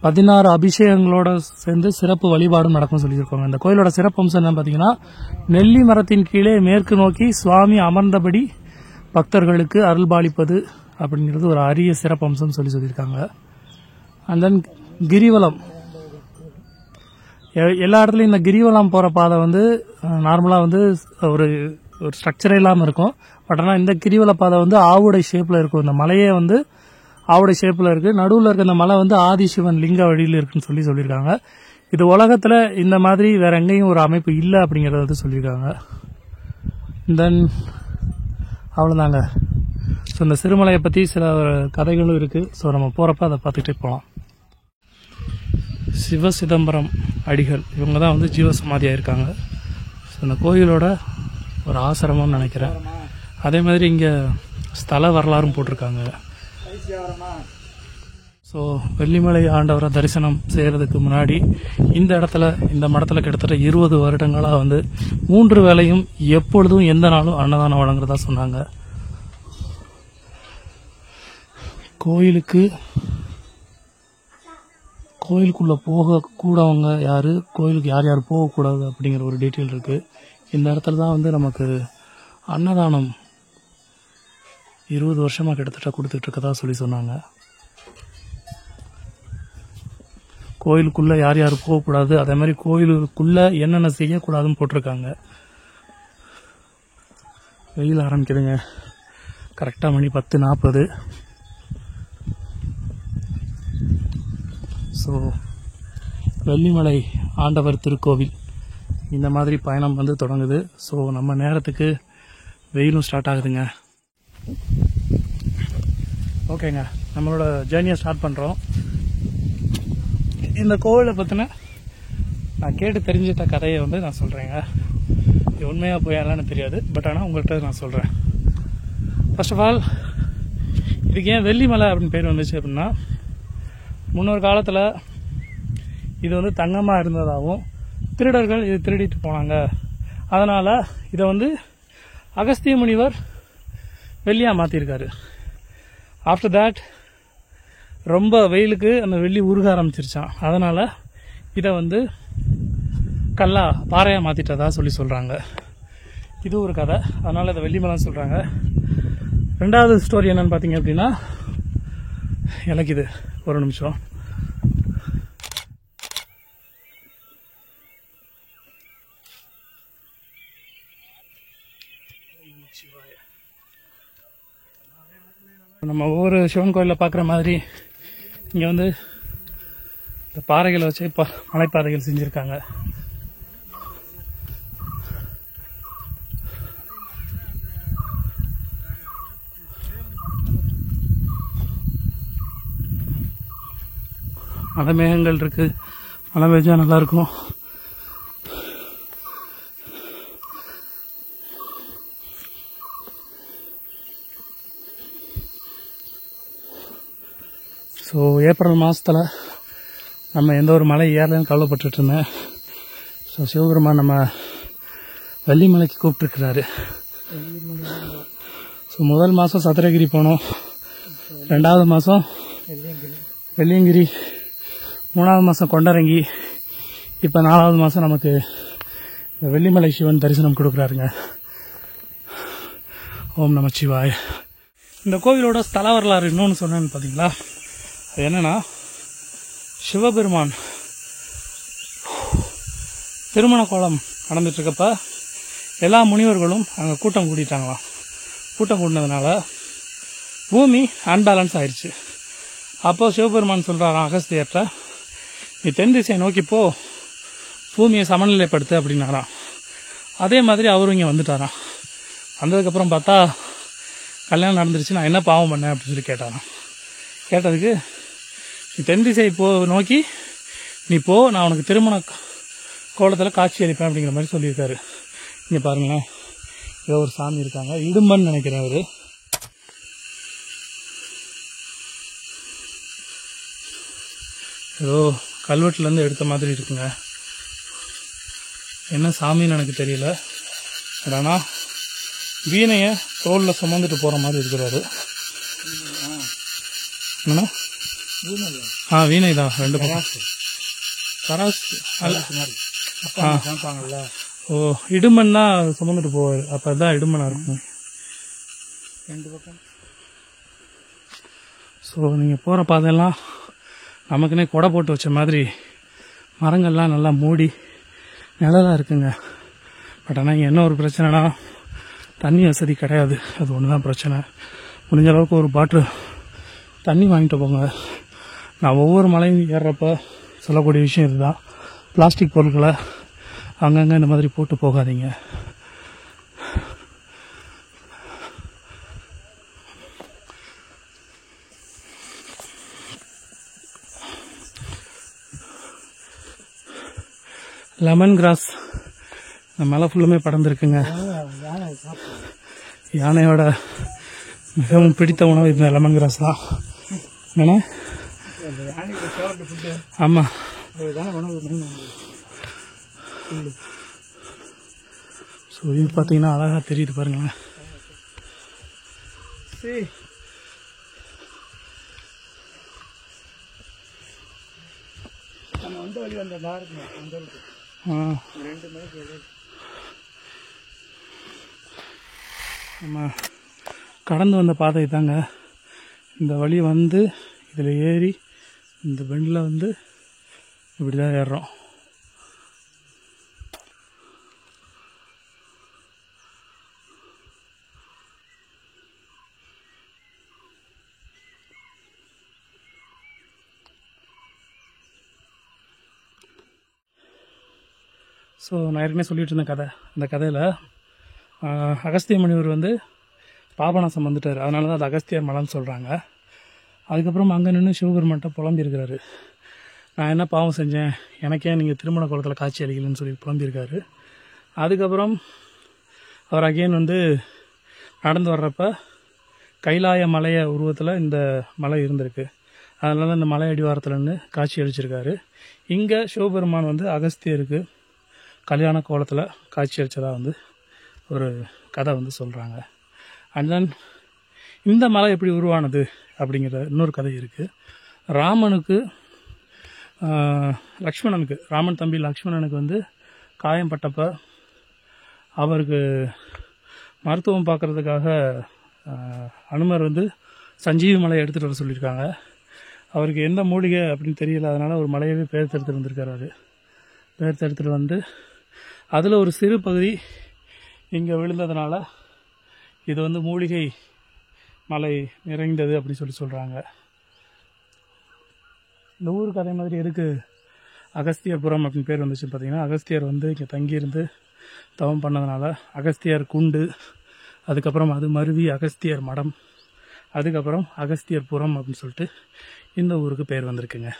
16 அபிஷேகங்களோட சேர்ந்து சிறப்பு வழிபாடும் நடக்கும் சொல்லியிருக்காங்க. இந்த கோயிலோட சிறப்பு அம்சம் என்ன பார்த்தீங்கன்னா, நெல்லி மரத்தின் கீழே மேற்கு நோக்கி சுவாமி அமர்ந்தபடி பக்தர்களுக்கு அருள்பாலிப்பது அப்படிங்கிறது ஒரு அரிய சிறப்பு அம்சம் சொல்லியிருக்காங்க. அண்ட் தென் கிரிவலம், எல்லா இடத்துலையும் இந்த கிரிவலம் போகிற பாதை வந்து நார்மலாக வந்து ஒரு ஸ்ட்ரக்சரே இல்லாமல் இருக்கும். பட் ஆனால் இந்த கிரிவல பாதை வந்து ஆவுடை ஷேப்பில் இருக்கும். இந்த மலையே வந்து ஆவுடை ஷேப்பில் இருக்குது. நடுவில் இருக்க இந்த மலை வந்து ஆதிசிவன் லிங்க வழியில் இருக்குன்னு சொல்லியிருக்காங்க. இது உலகத்தில் இந்த மாதிரி வேற எங்கேயும் ஒரு அமைப்பு இல்லை அப்படிங்கிறத வந்து சொல்லியிருக்காங்க. தென் அவ்வளோதாங்க. ஸோ இந்த சிறுமலையை பற்றி சில கதைகளும் இருக்குது. ஸோ நம்ம போகிறப்ப அதை பார்த்துக்கிட்டே போகலாம். சிவசிதம்பரம் அடிகள் இவங்க தான் வந்து ஜீவசமாதியாக இருக்காங்க. ஸோ இந்த கோயிலோட ஒரு ஆசிரமம்னு நினைக்கிறேன். அதே மாதிரி இங்கே ஸ்தல வரலாறும் போட்டிருக்காங்க. ஸோ வெள்ளிமலை ஆண்டவரை தரிசனம் செய்கிறதுக்கு முன்னாடி இந்த இடத்துல, இந்த மடத்தில் கிட்டத்தட்ட 20 வருடங்களாக வந்து 3 வேளையும் எப்பொழுதும் எந்த நாளும் அன்னதானம் வழங்குறதா சொன்னாங்க. கோயிலுக்குள்ளே போகக்கூடவங்க யார், கோயிலுக்கு யார் யார் போகக்கூடாது அப்படிங்கிற ஒரு டீட்டெயில் இருக்குது. இந்த இடத்துல தான் வந்து நமக்கு அன்னதானம் 20 வருஷமாக கிட்டத்தட்ட கொடுத்துட்டு இருக்கதா சொன்னாங்க. கோயிலுக்குள்ளே யார் யார் போகக்கூடாது, அதே மாதிரி கோயிலுக்குள்ளே என்னென்ன செய்யக்கூடாதுன்னு போட்டிருக்காங்க. வெயில் ஆரம்பிக்குதுங்க. கரெக்டாக மணி 10:40. ஸோ வெள்ளிமலை ஆண்டவர் திருக்கோவில் இந்த மாதிரி பயணம் வந்து தொடங்குது. ஸோ நம்ம நேரத்துக்கு வெயிலும் ஸ்டார்ட் ஆகுதுங்க. ஓகேங்க, நம்மளோட ஜேர்னியை ஸ்டார்ட் பண்ணுறோம். இந்த கோவிலை பற்றின நான் கேட்டு தெரிஞ்சிட்ட கதையை வந்து நான் சொல்கிறேங்க. இது உண்மையாக போயாலான்னு தெரியாது, பட் ஆனால் உங்கள்கிட்ட நான் சொல்கிறேன். ஃபர்ஸ்ட் ஆஃப் ஆல், இதுக்கு ஏன் வெள்ளிமலை அப்படின்னு பேர் வந்துச்சு அப்படின்னா, முன்னொரு காலத்தில் இது வந்து தங்கமாக இருந்ததாகவும் திருடர்கள் இது திருடிட்டு போனாங்க. அதனால் இதை வந்து அகஸ்திய முனிவர் வெள்ளியாக மாற்றிருக்காரு. ஆஃப்டர் தேட் ரொம்ப வெயிலுக்கு அந்த வெள்ளி உருக ஆரம்பிச்சிருச்சான். அதனால் இதை வந்து பாறையாக மாற்றிட்டதா சொல்கிறாங்க. இது ஒரு கதை. அதனால் இதை வெள்ளிமலைன்னு சொல்கிறாங்க. ரெண்டாவது ஸ்டோரி என்னன்னு பார்த்தீங்க அப்படின்னா, எனக்கு இது ஒரு நிமிஷம். நம்ம ஒவ்வொரு சிவன் கோயிலில் பார்க்குற மாதிரி இங்கே வந்து இந்த பாறைகளை வச்சு மலைப்பாதைகள் செஞ்சுருக்காங்க. மலை மேகங்கள் இருக்கு. மழை பெஞ்சா நல்லா இருக்கும். ஸோ ஏப்ரல் மாதத்தில் நம்ம எந்த ஒரு மலை ஏறலன்னு கவலைப்பட்டுட்டு இருந்தேன். ஸோ சிவபெருமான் நம்ம வெள்ளிமலைக்கு கூப்பிட்டுருக்கிறாரு. ஸோ முதல் மாதம் சதுரகிரி போனோம், 2வது மாதம் வெள்ளியங்கிரி, 3வது மாதம் கொண்டரங்கி, இப்போ 4வது மாதம் நமக்கு வெள்ளிமலை சிவன் தரிசனம் கொடுக்குறாருங்க. ஓம் நம சிவாய. இந்த கோவிலோட ஸ்தல வரலாறு இன்னொன்று சொன்னேன்னு பார்த்தீங்களா, அது என்னன்னா, சிவபெருமான் திருமண கோலம் நடந்துட்டுருக்கப்ப எல்லா முனிவர்களும் அங்கே கூட்டம் கூட்டிட்டாங்களாம். கூட்டம் கூட்டினதுனால பூமி அன்பேலன்ஸ் ஆயிடுச்சு. அப்போ சிவபெருமான் சொல்கிறாராம் அகஸ்தியர்கிட்ட, நீ தென் திசையை நோக்கி போ, பூமியை சமநிலைப்படுத்து அப்படின்னாராம். அதே மாதிரி அவரும் இங்கே வந்துட்டாராம். வந்ததுக்கப்புறம் பார்த்தா கல்யாணம் நடந்துருச்சு, நான் என்ன பாவம் பண்ணேன் அப்படின்னு சொல்லி கேட்டாராம். கேட்டதுக்கு, நீ தென் திசை நோக்கி நீ போ, நான் உனக்கு திருமண கோலத்தில் காட்சி அளிப்பேன் அப்படிங்கிற மாதிரி சொல்லியிருக்காரு. இங்கே பாருங்களேன், ஏதோ ஒரு சாமி இருக்காங்க, இடும்பன்னு நினைக்கிறேன். அவர் ஏதோ கல்வெட்டுலேருந்து எடுத்த மாதிரி இருக்குங்க. என்ன சாமின்னு எனக்கு தெரியல. ஆனால் வீணையை தோளில் சுமந்துட்டு போகிற மாதிரி இருக்கிறாரு. என்னண்ணா? வீணை தான் 2 பக்கம். கராஸ் சமைப்பாங்கல்ல. ஓ, இடுமன்னா சுமந்துட்டு போவார். அப்போ அதுதான் இடுமனா இருக்கும். 2 பக்கம். ஸோ நீங்கள் போகிற பாதையெல்லாம் நமக்குன்னே கொடை போட்டு வச்ச மாதிரி மரங்கள்லாம் நல்லா மூடி நிழலாக இருக்குங்க. பட் ஆனால் இங்கே என்ன ஒரு பிரச்சனைனா தண்ணி வசதி கிடையாது. அது ஒன்று தான் பிரச்சனை. முடிஞ்ச அளவுக்கு ஒரு பாட்டில் தண்ணி வாங்கிட்டு போங்க. நான் ஒவ்வொரு மலையும் ஏறுறப்ப சொல்லக்கூடிய விஷயம் இதுதான். பிளாஸ்டிக் பொருட்களை அங்கங்கே இந்த மாதிரி போட்டு போகாதீங்க. லெமன் கிராஸ் இந்த மலை ஃபுல்லுமே படர்ந்துருக்குங்க. யானையோட மிகவும் பிடித்த உணவு இந்த லெமன் கிராஸ் தான். என்னண்ணா? ஆமாம். ஸோ இது பார்த்தீங்கன்னா அழகாக தெரியுது பாருங்களேன். நம்ம கடந்து வந்த பாதை தாங்க. இந்த வழி வந்து இதில் ஏறி இந்த பெண்டில் வந்து இப்படி தான் ஏறுறோம். ஸோ நான் ஏற்கனவே சொல்லிட்டு இருந்த கதை. அந்த கதையில் அகஸ்திய முனிவர் வந்து பாபநாசம் வந்துட்டார். அதனால தான் அது அகஸ்தியர் மலைன்னு சொல்கிறாங்க. அதுக்கப்புறம் அங்கே நின்று சிவபெருமான்ட்ட புலம்பியிருக்கிறாரு. நான் என்ன பாவம் செஞ்சேன், எனக்கே நீங்கள் திருமண குளத்தில் காட்சி அளிக்கலன்னு சொல்லி புலம்பியிருக்காரு. அதுக்கப்புறம் அவர் அகெயின் வந்து நடந்து வர்றப்ப கைலாய மலைய உருவத்தில் இந்த மலை இருந்திருக்கு. அதனால தான் இந்த மலை அடிவாரத்தில் நின்று காட்சி அளிச்சிருக்காரு. இங்கே சிவபெருமான் வந்து அகஸ்தியருக்கு கல்யாண கோலத்தில் காட்சி அளித்ததாக வந்து ஒரு கதை வந்து சொல்கிறாங்க. அண்ட் தென் இந்த மலை எப்படி உருவானது அப்படிங்கிற இன்னொரு கதை இருக்குது. ராமனுக்கு லக்ஷ்மணனுக்கு, ராமன் தம்பி லக்ஷ்மணனுக்கு வந்து காயம் பட்டப்ப அவருக்கு மருத்துவம் பார்க்குறதுக்காக அனுமர் வந்து சஞ்சீவி மலையை எடுத்துகிட்டு வர சொல்லியிருக்காங்க. அவருக்கு எந்த மூலிகை அப்படின்னு தெரியல. அதனால் ஒரு மலையவே பெயர்த்தெடுத்துட்டு வந்திருக்காரு. பெயர்த்தெடுத்துட்டு வந்து அதில் ஒரு சிறு பகுதி இங்கே விழுந்ததுனால இது வந்து மூலிகை மலை நிறைந்தது அப்படின்னு சொல்கிறாங்க. இந்த ஊருக்கு அதே மாதிரி எதுக்கு அகஸ்தியபுரம் அப்படின்னு பேர் வந்துச்சு பார்த்தீங்கன்னா, அகஸ்தியர் வந்து இங்கே தங்கியிருந்து தவம் பண்ணதுனால அகஸ்தியர் குண்டு, அதுக்கப்புறம் அது மருவி அகஸ்தியர் மடம், அதுக்கப்புறம் அகஸ்தியர் புரம் அப்படின்னு சொல்லிட்டு இந்த ஊருக்கு பேர் வந்திருக்குங்க.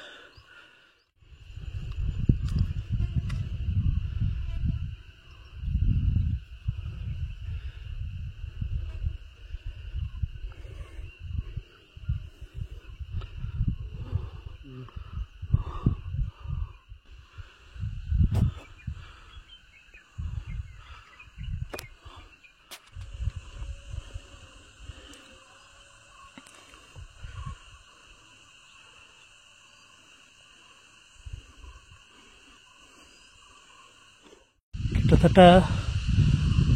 கிட்டத்தட்ட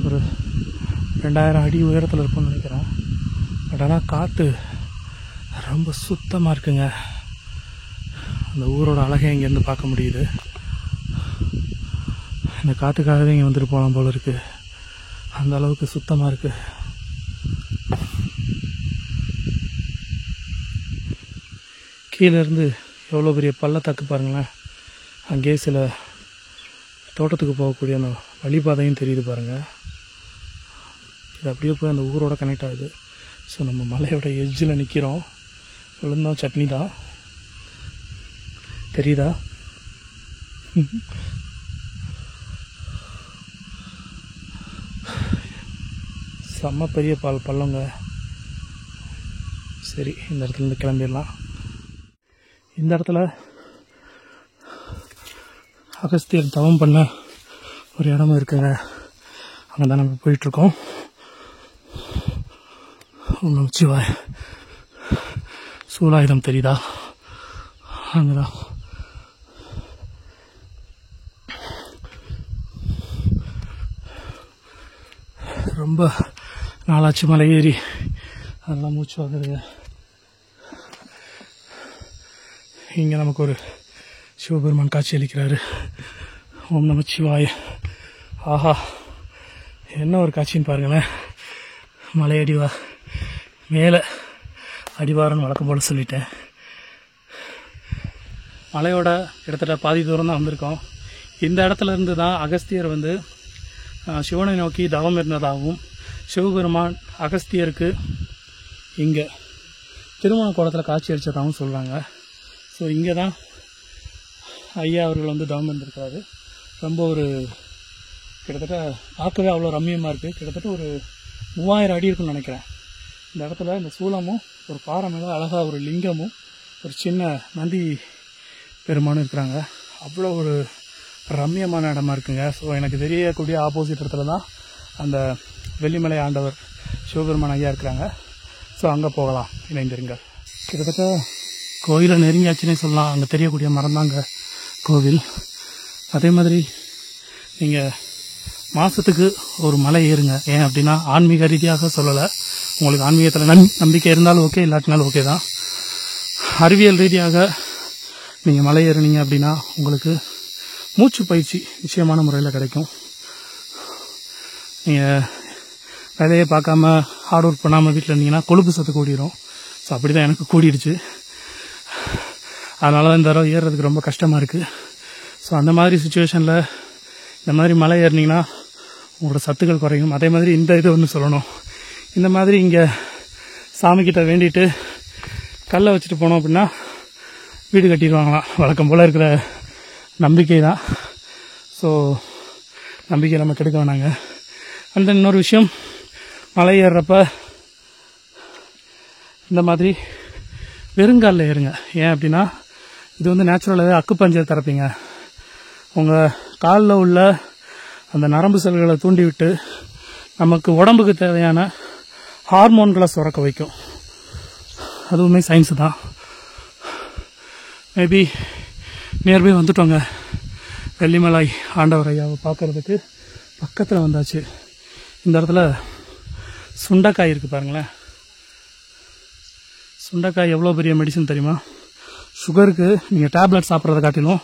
ஒரு 2000 அடி உயரத்தில் இருக்கும்னு நினைக்கிறேன். பட் ஆனால் காற்று ரொம்ப சுத்தமாக இருக்குங்க. அந்த ஊரோட அழகை இங்கேருந்து பார்க்க முடியுது. இந்த காற்றுக்காகவே இங்கே வந்துட்டு போகலாம் போல இருக்குது. அந்த அளவுக்கு சுத்தமாக இருக்குது. கீழேருந்து எவ்வளோ பெரிய பள்ளத்தாக்கு பாருங்களேன். அங்கேயே சில தோட்டத்துக்கு போகக்கூடிய அந்த வழிபாதையும் தெரியுது பாருங்கள். இது அப்படியே போய் அந்த ஊரோட கனெக்ட் ஆகுது. ஸோ நம்ம மலையோட எட்ஜில் நிற்கிறோம். விழுந்தோம் சட்னி தான் தெரியுதா? செம்ம பெரிய பள்ளங்க. சரி, இந்த இடத்துலேருந்து கிளம்பிடலாம். இந்த இடத்துல அகஸ்தியர் தவம் பண்ண ஒரு இடமும் இருக்குங்க. அங்கே தான் நம்ம போயிட்டுருக்கோம். நமச்சிவாய். சூலாயுதம் தெரியுதா? அங்கதான். ரொம்ப நாளாச்சு மலை ஏறி, அதெல்லாம் மூச்சு வாங்குதுங்க. இங்கே நமக்கு ஒரு சிவபெருமான் காட்சி அளிக்கிறாரு. ஓம் நம சிவாய. ஆஹா, என்ன ஒரு காட்சின்னு பாருங்களேன். மலை மேலே அடிவாரம்னு வழக்கம் போல் சொல்லிட்டேன். மலையோட கிட்டத்தட்ட பாதி தூரம் தான் வந்திருக்கோம். இந்த இடத்துல இருந்து தான் அகஸ்தியர் வந்து சிவனை நோக்கி தவம் இருந்ததாகவும், சிவபெருமான் அகஸ்தியருக்கு இங்கே திருமண கோலத்தில் காட்சி அளித்ததாகவும் சொல்கிறாங்க. ஸோ இங்கே தான் ஐயா அவர்கள் வந்து தவம் இருந்திருக்காரு. ரொம்ப ஒரு கிட்டத்தட்ட பார்க்கவே அவ்வளோ ரம்மியமாக இருக்குது. கிட்டத்தட்ட ஒரு 3000 அடி இருக்குன்னு நினைக்கிறேன். இந்த இடத்துல இந்த சூலமும் ஒரு பாறை மேலே அழகாக ஒரு லிங்கமும் ஒரு சின்ன நந்தி பெருமானும் இருக்கிறாங்க. அவ்வளோ ஒரு ரம்மியமான இடமா இருக்குங்க. ஸோ எனக்கு தெரியக்கூடிய ஆப்போசிட் இடத்துல தான் அந்த வெள்ளிமலை ஆண்டவர் சிவபெருமான் ஐயா இருக்கிறாங்க. ஸோ அங்கே போகலாம், இணைந்திருங்க. கிட்டத்தட்ட கோயிலை நெருங்கியாச்சுன்னே சொல்லலாம். அங்கே தெரியக்கூடிய மரம் தாங்க கோவில். அதே மாதிரி நீங்கள் மாதத்துக்கு ஒரு மலை ஏறுங்க. ஏன் அப்படின்னா ஆன்மீக ரீதியாக சொல்லலை, உங்களுக்கு ஆன்மீகத்தில் நம்பிக்கை இருந்தாலும் ஓகே, இல்லாட்டினாலும் ஓகே தான். அறிவியல் ரீதியாக நீங்கள் மலை ஏறினீங்க அப்படின்னா உங்களுக்கு மூச்சு பயிற்சி நிச்சயமான முறையில் கிடைக்கும். நீங்கள் வேலையை பார்க்காம ஹார்ட் ஒர்க் பண்ணாமல் வீட்டில் இருந்தீங்கன்னா கொழுப்பு சத்து கூடிடும். ஸோ அப்படி தான் எனக்கு கூடிடுச்சு. அதனால தான் இந்த தடவை ஏறுறதுக்கு ரொம்ப கஷ்டமாக இருக்குது. ஸோ அந்த மாதிரி சுச்சுவேஷனில் இந்த மாதிரி மலை ஏறினீங்கன்னா உங்களோட சத்துக்கள் குறையும். அதே மாதிரி இந்த இது ஒன்று சொல்லணும், இந்த மாதிரி இங்கே சாமிக்கிட்ட வேண்டிட்டு கல்லை வச்சுட்டு போனோம் அப்படின்னா வீடு கட்டிடுவாங்களாம். வழக்கம் போல் இருக்கிற நம்பிக்கை தான். ஸோ நம்பிக்கை நம்ம கெடுக்க வேணாங்க. அந்த இன்னொரு விஷயம், மலை ஏறுறப்ப இந்த மாதிரி வெறுங்காலில் ஏறுங்க. ஏன் அப்படின்னா இது வந்து நேச்சுரலாகவே அக்குப்பஞ்சர் தெரப்பிங்க. உங்கள் காலில் உள்ள அந்த நரம்பு செல்களை தூண்டி விட்டு நமக்கு உடம்புக்கு தேவையான ஹார்மோன்களை சுரக்க வைக்கும். அதுவுமே சயின்ஸு தான். மேபி நியர்பை வந்துட்டோங்க. வெள்ளிமலை ஆண்டவர் ஐயாவை பார்க்கறதுக்கு பக்கத்தில் வந்தாச்சு. இந்த இடத்துல சுண்டைக்காய் இருக்குது பாருங்களேன். சுண்டைக்காய் எவ்வளோ பெரிய மெடிசன் தெரியுமா? சுகருக்கு நீங்கள் டேப்லெட் சாப்பிட்றத காட்டிலும்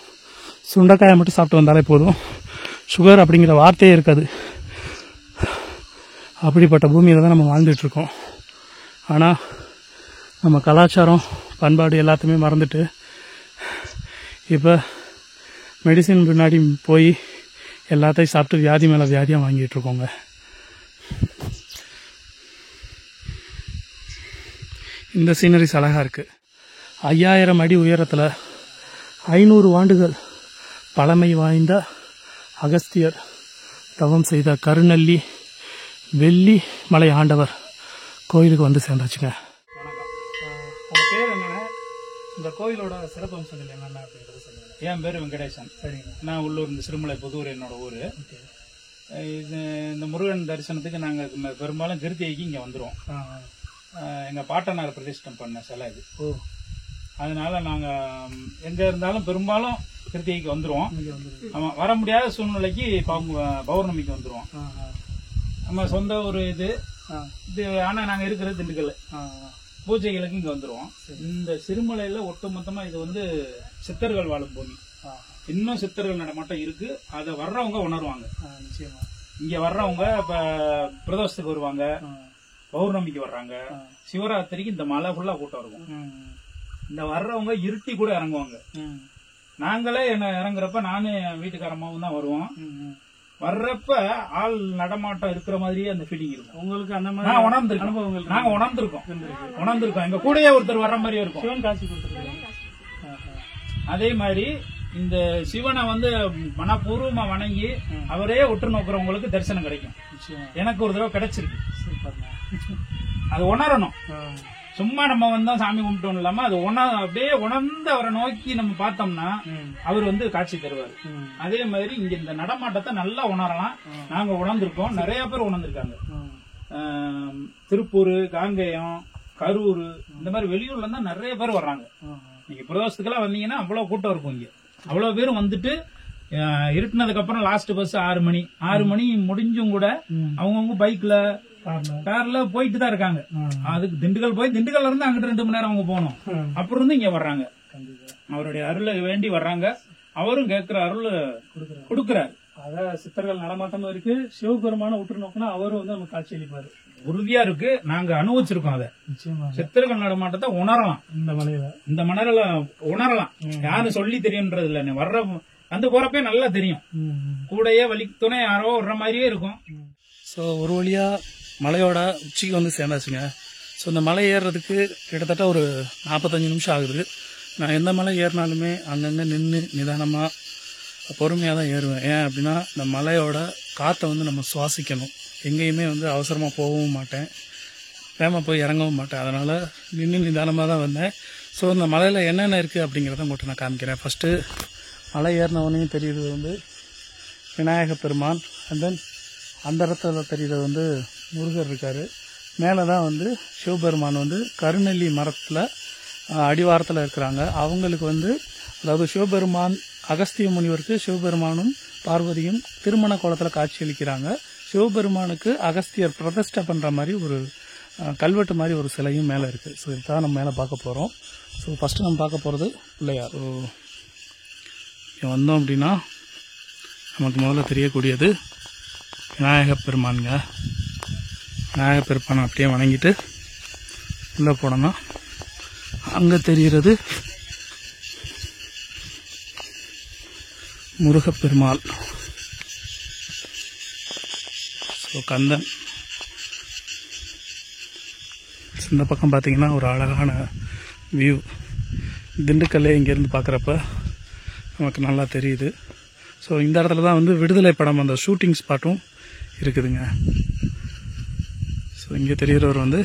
சுண்டைக்காயை மட்டும் சாப்பிட்டு வந்தாலே போதும். சுகர் அப்படிங்கிற வார்த்தையே இருக்காது. அப்படிப்பட்ட பூமியில் தான் நம்ம வாழ்ந்துட்டுருக்கோம். ஆனால் நம்ம கலாச்சாரம் பண்பாடு எல்லாத்தையுமே மறந்துட்டு இப்போ மெடிசின் பின்னாடி போய் எல்லாத்தையும் சாப்பிட்டு வியாதி மேலே வியாதியாக வாங்கிட்டுருக்கோங்க. இந்த சீனரிஸ் அழகாக இருக்குது. 5000 அடி உயரத்தில் 500 ஆண்டுகள் பழமை வாய்ந்த அகஸ்தியர் தவம் செய்த கருநெல்லி வெள்ளி மலை ஆண்டவர் கோயிலுக்கு வந்து சேர்ந்தாச்சுங்க. உங்கள் பேர் என்னென்ன, இந்த கோயிலோட சிறப்பம்சங்கள் என்னென்ன அப்படின்றது சொல்லுங்கள். என் பேர் வெங்கடேசன். சரிங்க. நான் உள்ளூர் இந்த சிறுமலை புதூர் என்னோட ஊர். இது இந்த முருகன் தரிசனத்துக்கு நாங்கள் பெரும்பாலும் கிருத்திகைக்கு இங்கே வந்துடுவோம். எங்கள் பாட்டனார் பிரதிஷ்டம் பண்ண சிலை இது. அதனால நாங்கள் எங்கே இருந்தாலும் பெரும்பாலும் கிருத்திகைக்கு வந்துடுவோம். ஆமாம், வர முடியாத சூழ்நிலைக்கு பௌர்ணமிக்கு வந்துடுவோம். நம்ம சொந்த ஒரு இது. ஆனால் நாங்கள் இருக்கிறது திண்டுக்கல். பூஜைகளுக்கு இங்கே வந்துடுவோம். இந்த சிறுமலையில் ஒட்டுமொத்தமா இது வந்து சித்தர்கள் வாழும் பூமி. இன்னும் சித்தர்கள் நடமாட்டம் இருக்கு. அதை வர்றவங்க உணர்வாங்க. நிச்சயமா இங்க வர்றவங்க இப்ப பிரதோஷத்துக்கு வருவாங்க, பௌர்ணமிக்கு வர்றாங்க, சிவராத்திரிக்கு இந்த மலை ஃபுல்லா கூட்டம் இருக்கும். இந்த வர்றவங்க இருட்டி கூட இறங்குவாங்க. நாங்களே என்ன இறங்குறப்ப நானே வீட்டுக்காரமாவும் தான் வருவோம். வர்றப்ப ஆள் நடமாட்டம் இருக்கிற மாதிரியே அந்த ஃபீலிங் இருக்கும். உங்களுக்கு அந்த மாதிரி உணர்ந்திருக்கோம். நாங்க உணர்ந்திருக்கோம். எங்க கூடயே ஒருத்தர் வர்ற மாதிரியே இருக்கும். சிவன் காட்சி கொடுத்துருக்காங்க. அதே மாதிரி இந்த சிவனை வந்து மனப்பூர்வமா வணங்கி அவரே உற்று நோக்குறவங்களுக்கு தரிசனம் கிடைக்கும். எனக்கு ஒரு தடவை கிடைச்சிருக்கு. அது உணரணும். சும்மா நம்ம வந்தா சாமி கும்பிட்டோம் இல்லாம அது அப்படியே உணர்ந்து அவரை நோக்கி நம்ம பார்த்தோம்னா அவர் வந்து காட்சி தருவார். அதே மாதிரி இங்க இந்த நடமாட்டத்தை நல்லா உணரலாம். நாங்க உணர்ந்திருக்கோம், நிறைய பேர் உணர்ந்திருக்காங்க. திருப்பூர், காங்கேயம், கரூர் இந்த மாதிரி வெளியூர்ல இருந்தா நிறைய பேர் வர்றாங்க. நீங்க பிரதோஷத்துக்கெல்லாம் வந்தீங்கன்னா அவ்வளவு கூட்டம் இருக்கும் இங்க. அவ்வளவு பேரும் வந்துட்டு இருட்டினதுக்கு அப்புறம் லாஸ்ட் பஸ் 6 மணி 6 மணி முடிஞ்சும் கூட அவங்கவுங்க பைக்ல கார்ல போயிட்டு தான் இருக்காங்க. அதுக்கு திண்டுக்கல் போய் திண்டுக்கல்ல இருந்து அங்கிட்டு 2 மணி நேரம் அவங்க போகணும். அப்புறம் இருந்து இங்க வர்றாங்க. அவருடைய அருளை வேண்டி வர்றாங்க. அவரும் கேட்கிற அருள் கொடுக்கிறாரு. அதான் சித்தர்கள் நடமாட்டமும் இருக்கு. சிவபெருமான உற்று நோக்கினா அவரும் வந்து நமக்கு காட்சி அளிப்பாரு. உறுதியா இருக்கு. நாங்க அனுபவிச்சிருக்கோம். அதை சித்தர்கள் நடமாட்டத்தை உணரலாம். இந்த மணல உணரலாம். யாரும் சொல்லி தெரியுன்றது இல்ல. வர்ற வந்து போறப்பே நல்லா தெரியும். கூடையே வலி துணை யாரோ வர்ற மாதிரியே இருக்கும். ஸோ ஒரு வழியா மலையோட உச்சிக்கு வந்து சேர்ந்தாச்சுங்க. ஸோ இந்த மலை ஏறுறதுக்கு கிட்டத்தட்ட ஒரு 45 நிமிஷம் ஆகுது. நான் எந்த மலை ஏறினாலுமே அங்கங்கே நின்று நிதானமாக பொறுமையாக தான் ஏறுவேன். ஏன் அப்படின்னா இந்த மலையோட காற்றை வந்து நம்ம சுவாசிக்கணும். எங்கேயுமே வந்து அவசரமாக போகவும் மாட்டேன், வேகமாக போய் இறங்கவும் மாட்டேன். அதனால் நின்று நிதானமாக தான் வந்தேன். ஸோ இந்த மலையில் என்னென்ன இருக்குது அப்படிங்கிறத உங்கள்கிட்ட நான் காமிக்கிறேன். ஃபஸ்ட்டு மலை ஏறினவனையும் தெரியுது வந்து விநாயக பெருமான். அண்ட் தென் அந்த இடத்துல தெரியுறது வந்து முருகர் இருக்கார். மேலே தான் வந்து சிவபெருமான் வந்து கருநெல்லி மரத்தில் அடிவாரத்தில் இருக்கிறாங்க. அவங்களுக்கு வந்து அதாவது சிவபெருமான் அகஸ்திய முனிவருக்கு சிவபெருமானும் பார்வதியும் திருமண கோலத்தில் காட்சியளிக்கிறாங்க. சிவபெருமானுக்கு அகஸ்தியர் பிரதிஷ்டை பண்ணுற மாதிரி ஒரு கல்வெட்டு மாதிரி ஒரு சிலையும் மேலே இருக்குது. ஸோ இதுதான் நம்ம மேலே பார்க்க போகிறோம். ஸோ ஃபஸ்ட்டு நம்ம பார்க்க போகிறது பிள்ளையார். ஸோ இங்கே வந்தோம் அப்படின்னா நமக்கு முதல்ல தெரியக்கூடியது விநாயகப் பெருமானுங்க. விநாயகப் பெருமானை அப்படியே வணங்கிட்டு உள்ளே போனோம்னா அங்கே தெரிகிறது முருகப்பெருமாள். ஸோ கந்தன். இந்த பக்கம் பார்த்தீங்கன்னா ஒரு அழகான வியூ. திண்டுக்கல்லே இங்கேருந்து பார்க்குறப்ப நமக்கு நல்லா தெரியுது. ஸோ இந்த இடத்துல தான் வந்து விடுதலை படம் அந்த ஷூட்டிங் ஸ்பாட்டும் இருக்குதுங்க. ஸோ இங்கே தெரிகிறவர் வந்து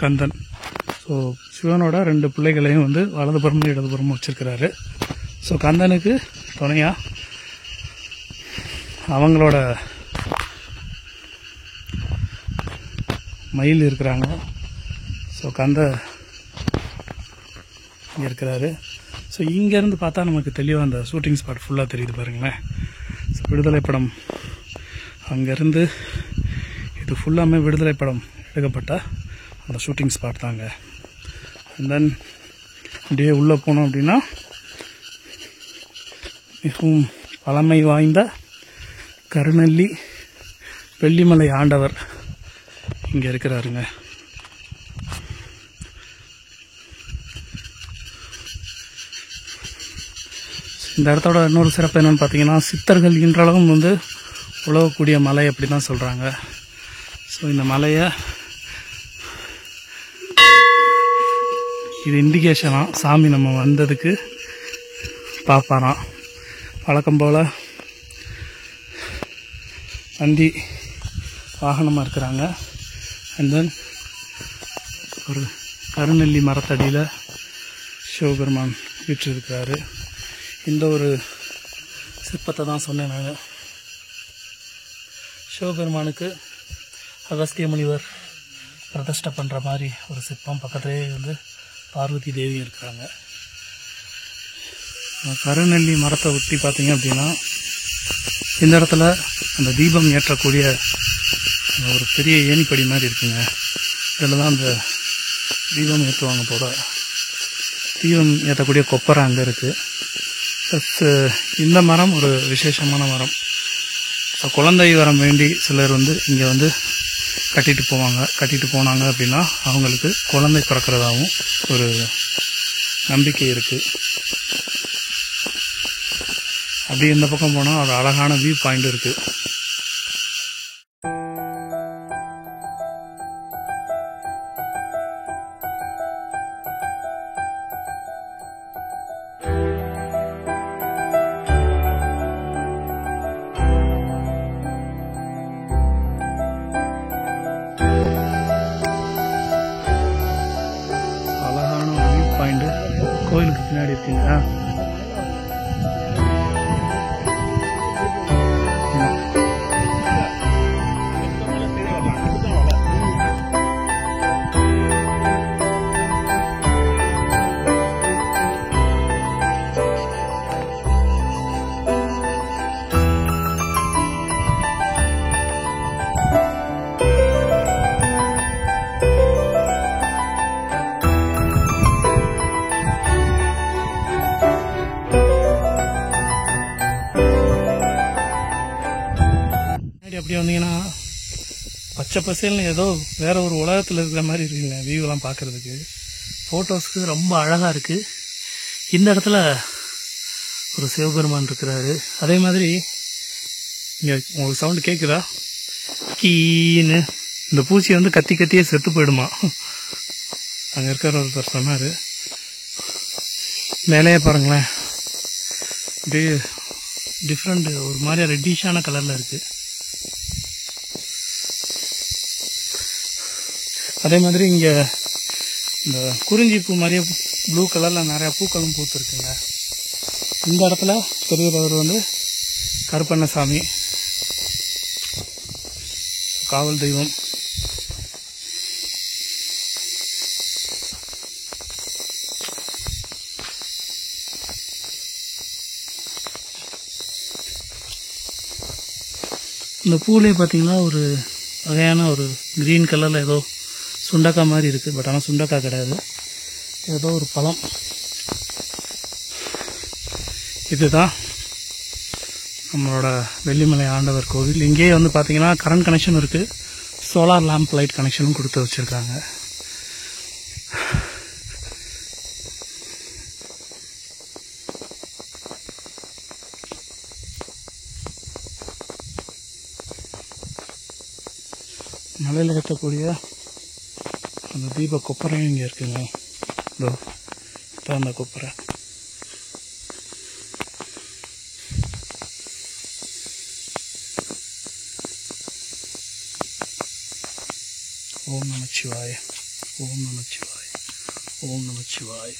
கந்தன். ஸோ சிவனோட 2 பிள்ளைகளையும் வந்து வலதுபுறமும் இடதுபுறமும் வச்சிருக்கிறாரு. ஸோ கந்தனுக்கு துணையாக அவங்களோட மயில் இருக்கிறாங்க. ஸோ கந்த இங்கே இருக்கிறாரு. ஸோ இங்கேருந்து பார்த்தா நமக்கு தெளிவாக அந்த ஷூட்டிங் ஸ்பாட் ஃபுல்லாக தெரியுது பாருங்களேன். ஸோ விடுதலை படம் அங்கேருந்து இது ஃபுல்லாமே விடுதலை படம் எடுக்கப்பட்ட அந்த ஷூட்டிங் ஸ்பாட் தாங்க. அண்ட் தென் அப்படியே உள்ளே போனோம் அப்படின்னா மிகவும் பழமை வாய்ந்த கருநெல்லி வெள்ளிமலை ஆண்டவர் இங்கே இருக்கிறாருங்க. இந்த இடத்தோட இன்னொரு சிறப்பு என்னென்னு பார்த்தீங்கன்னா சித்தர்கள் இன்றளவும் வந்து உழவக்கூடிய மலை அப்படி தான் சொல்கிறாங்க. ஸோ இந்த மலையை இது இண்டிகேஷனாக சாமி நம்ம வந்ததுக்கு பார்ப்பாராம். வழக்கம் போல் நந்தி வாகனமாக இருக்கிறாங்க. அண்ட் தென் ஒரு கருநெல்லி மரத்தடியில் சிவபெருமான் வீற்றிருக்கிறாரு. இந்த ஒரு சிற்பத்தை தான் சொன்னேன் நான். சிவபெருமானுக்கு அகஸ்திய முனிவர் பிரதிஷ்டை பண்ணுற மாதிரி ஒரு சிற்பம். பக்கத்திலே வந்து பார்வதி தேவி இருக்கிறாங்க. கருநெல்லி மரத்தை ஒட்டி பார்த்தீங்க அப்படின்னா இந்த இடத்துல அந்த தீபம் ஏற்றக்கூடிய ஒரு பெரிய ஏணிப்படி மாதிரி இருக்குங்க. இதில் தான் அந்த தீபம் ஏற்றுவாங்க போல. தீபம் ஏற்றக்கூடிய கொப்பரை அங்கே இருக்குது. ப்ளஸ் இந்த மரம் ஒரு விசேஷமான மரம். ஸோ குழந்தை வரம் வேண்டி சிலர் வந்து இங்கே வந்து கட்டிட்டு போனாங்க அப்படின்னா அவங்களுக்கு குழந்தை பிறக்கிறதாகவும் ஒரு நம்பிக்கை இருக்குது. அப்படி இந்த பக்கம் போனால் ஒரு அழகான வியூ பாயிண்ட் இருக்குது. கோயிலுக்கு பின்னாடி இருக்குங்க. அப்படி வந்தீங்கன்னா பச்சை பசேல்னு ஏதோ வேற ஒரு உலகத்தில் இருக்கிற மாதிரி இருக்குங்க வியூலாம் பார்க்குறதுக்கு. ஃபோட்டோஸ்க்கு ரொம்ப அழகாக இருக்குது. இந்த இடத்துல ஒரு சிவபெருமான் இருக்கிறாரு. அதே மாதிரி இங்கே உங்களுக்கு சவுண்டு கேட்குதா? கீன்னு இந்த பூச்சி வந்து கத்தி கத்தியே செத்து போயிடுமா. அங்கே இருக்கிற ஒருத்தர் சொன்னார். மேலேயே பாருங்களேன், அப்படியே டிஃப்ரெண்ட் ஒரு மாதிரியா ரெட்டிஷான கலரில் இருக்குது. அதே மாதிரி இங்கே இந்த குறிஞ்சி பூ மாதிரியே ப்ளூ கலரில் நிறையா பூக்களும் பூத்துருக்குங்க. இந்த இடத்துல பெரியவர் வந்து கருப்பண்ணசாமி, காவல் தெய்வம். இந்த பூவிலே பார்த்தீங்கன்னா ஒரு வகையான ஒரு க்ரீன் கலரில் ஏதோ சுண்டக்காய் மாதிரி இருக்குது. பட் ஆனால் சுண்டக்காய் கிடையாது, ஏதோ ஒரு பழம். இதுதான் நம்மளோட வெள்ளிமலை ஆண்டவர் கோவில். இங்கேயே வந்து பார்த்தீங்கன்னா கரண்ட் கனெக்ஷன் இருக்குது, சோலார் லேம்ப் லைட் கனெக்ஷனும் கொடுத்து வச்சுருக்காங்க. மலையில் ஏற்றக்கூடிய அந்த தீப கொப்பரையும் இங்கே இருக்குங்க. இதோ இதான் அந்த கொப்பரை. ஓம் நமச்சிவாய, ஓம் நமச்சிவாய, ஓம் நமச்சிவாய.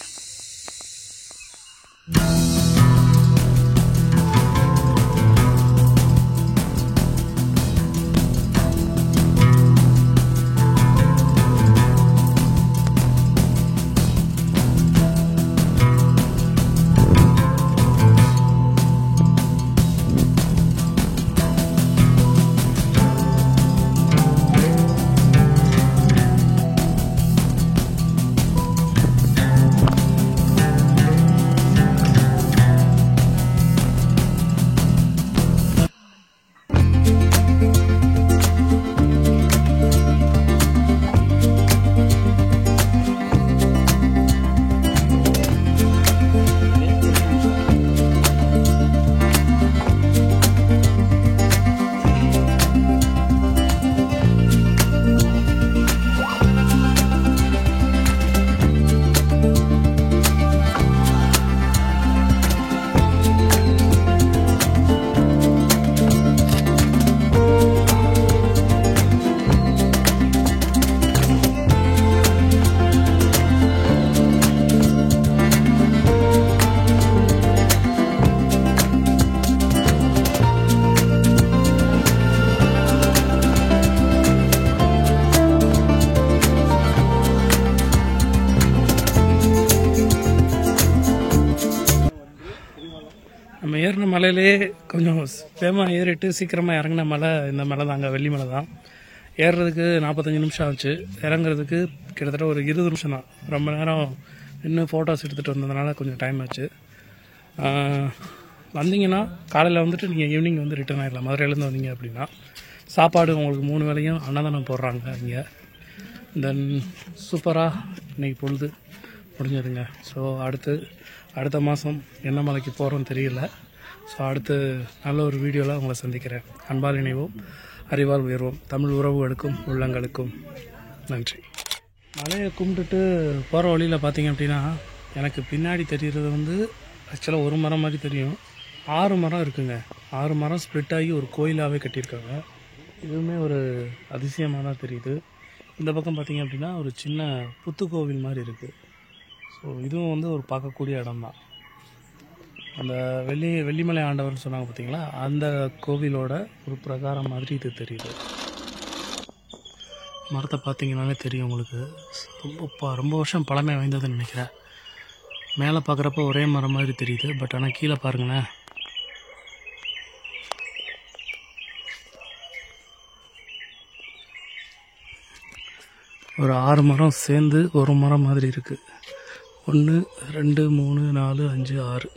நம்ம ஏறின மலையிலே கொஞ்சம் வேகமாக ஏறிட்டு சீக்கிரமாக இறங்கின மலை இந்த மலை தாங்க, வெள்ளிமலை தான். ஏறுறதுக்கு 45 நிமிஷம் ஆச்சு, இறங்குறதுக்கு கிட்டத்தட்ட ஒரு 20 நிமிஷம் தான். ரொம்ப நேரம் இன்னும் ஃபோட்டோஸ் எடுத்துகிட்டு வந்ததுனால கொஞ்சம் டைம் ஆச்சு. வந்தீங்கன்னா காலையில் வந்துட்டு நீங்கள் ஈவினிங் வந்து ரிட்டர்ன் ஆகிடலாம். மதுரையிலேருந்து வந்தீங்க அப்படின்னா சாப்பாடு உங்களுக்கு 3 வேளையும் அன்னதானம் போடுறாங்க இங்கே. தென் சூப்பராக இன்றைக்கி பொழுது முடிஞ்சதுங்க. ஸோ அடுத்த மாதம் என்ன மலைக்கு போகிறோன்னு தெரியல. ஸோ அடுத்து நல்ல ஒரு வீடியோவில் உங்களை சந்திக்கிறேன். அன்பால் இணைவோம், அறிவால் உயர்வோம். தமிழ் உறவுகளுக்கும் உள்ளங்களுக்கும் நன்றி. மலையை கும்பிட்டுட்டு போகிற வழியில் பார்த்தீங்க அப்படின்னா எனக்கு பின்னாடி தெரிகிறது வந்து ஆக்சுவலாக ஒரு மரம் மாதிரி தெரியும். 6 மரம் இருக்குங்க. 6 மரம் ஸ்ப்ளிட் ஆகி ஒரு கோயிலாகவே கட்டியிருக்காங்க. இதுவுமே ஒரு அதிசயமாக தான் தெரியுது. இந்த பக்கம் பார்த்தீங்க அப்படின்னா ஒரு சின்ன புத்துக்கோவில் மாதிரி இருக்குது. ஸோ இதுவும் வந்து ஒரு பார்க்கக்கூடிய இடம் தான். அந்த வெள்ளிமலை ஆண்டவர்னு சொன்னாங்க பார்த்தீங்களா, அந்த கோவிலோட ஒரு பிரகாரம் மாதிரி இது தெரியுது. மரத்தை பார்த்தீங்கன்னாலே தெரியும் உங்களுக்கு. ரொம்ப வருஷம் பழமை வாய்ந்ததுன்னு நினைக்கிறேன். மேலே பார்க்குறப்ப ஒரே மரம் மாதிரி தெரியுது, பட் ஆனால் கீழே பாருங்களேன். ஒரு 6 மரம் சேர்ந்து ஒரு மரம் மாதிரி இருக்குது. 1 2 3 4 5 6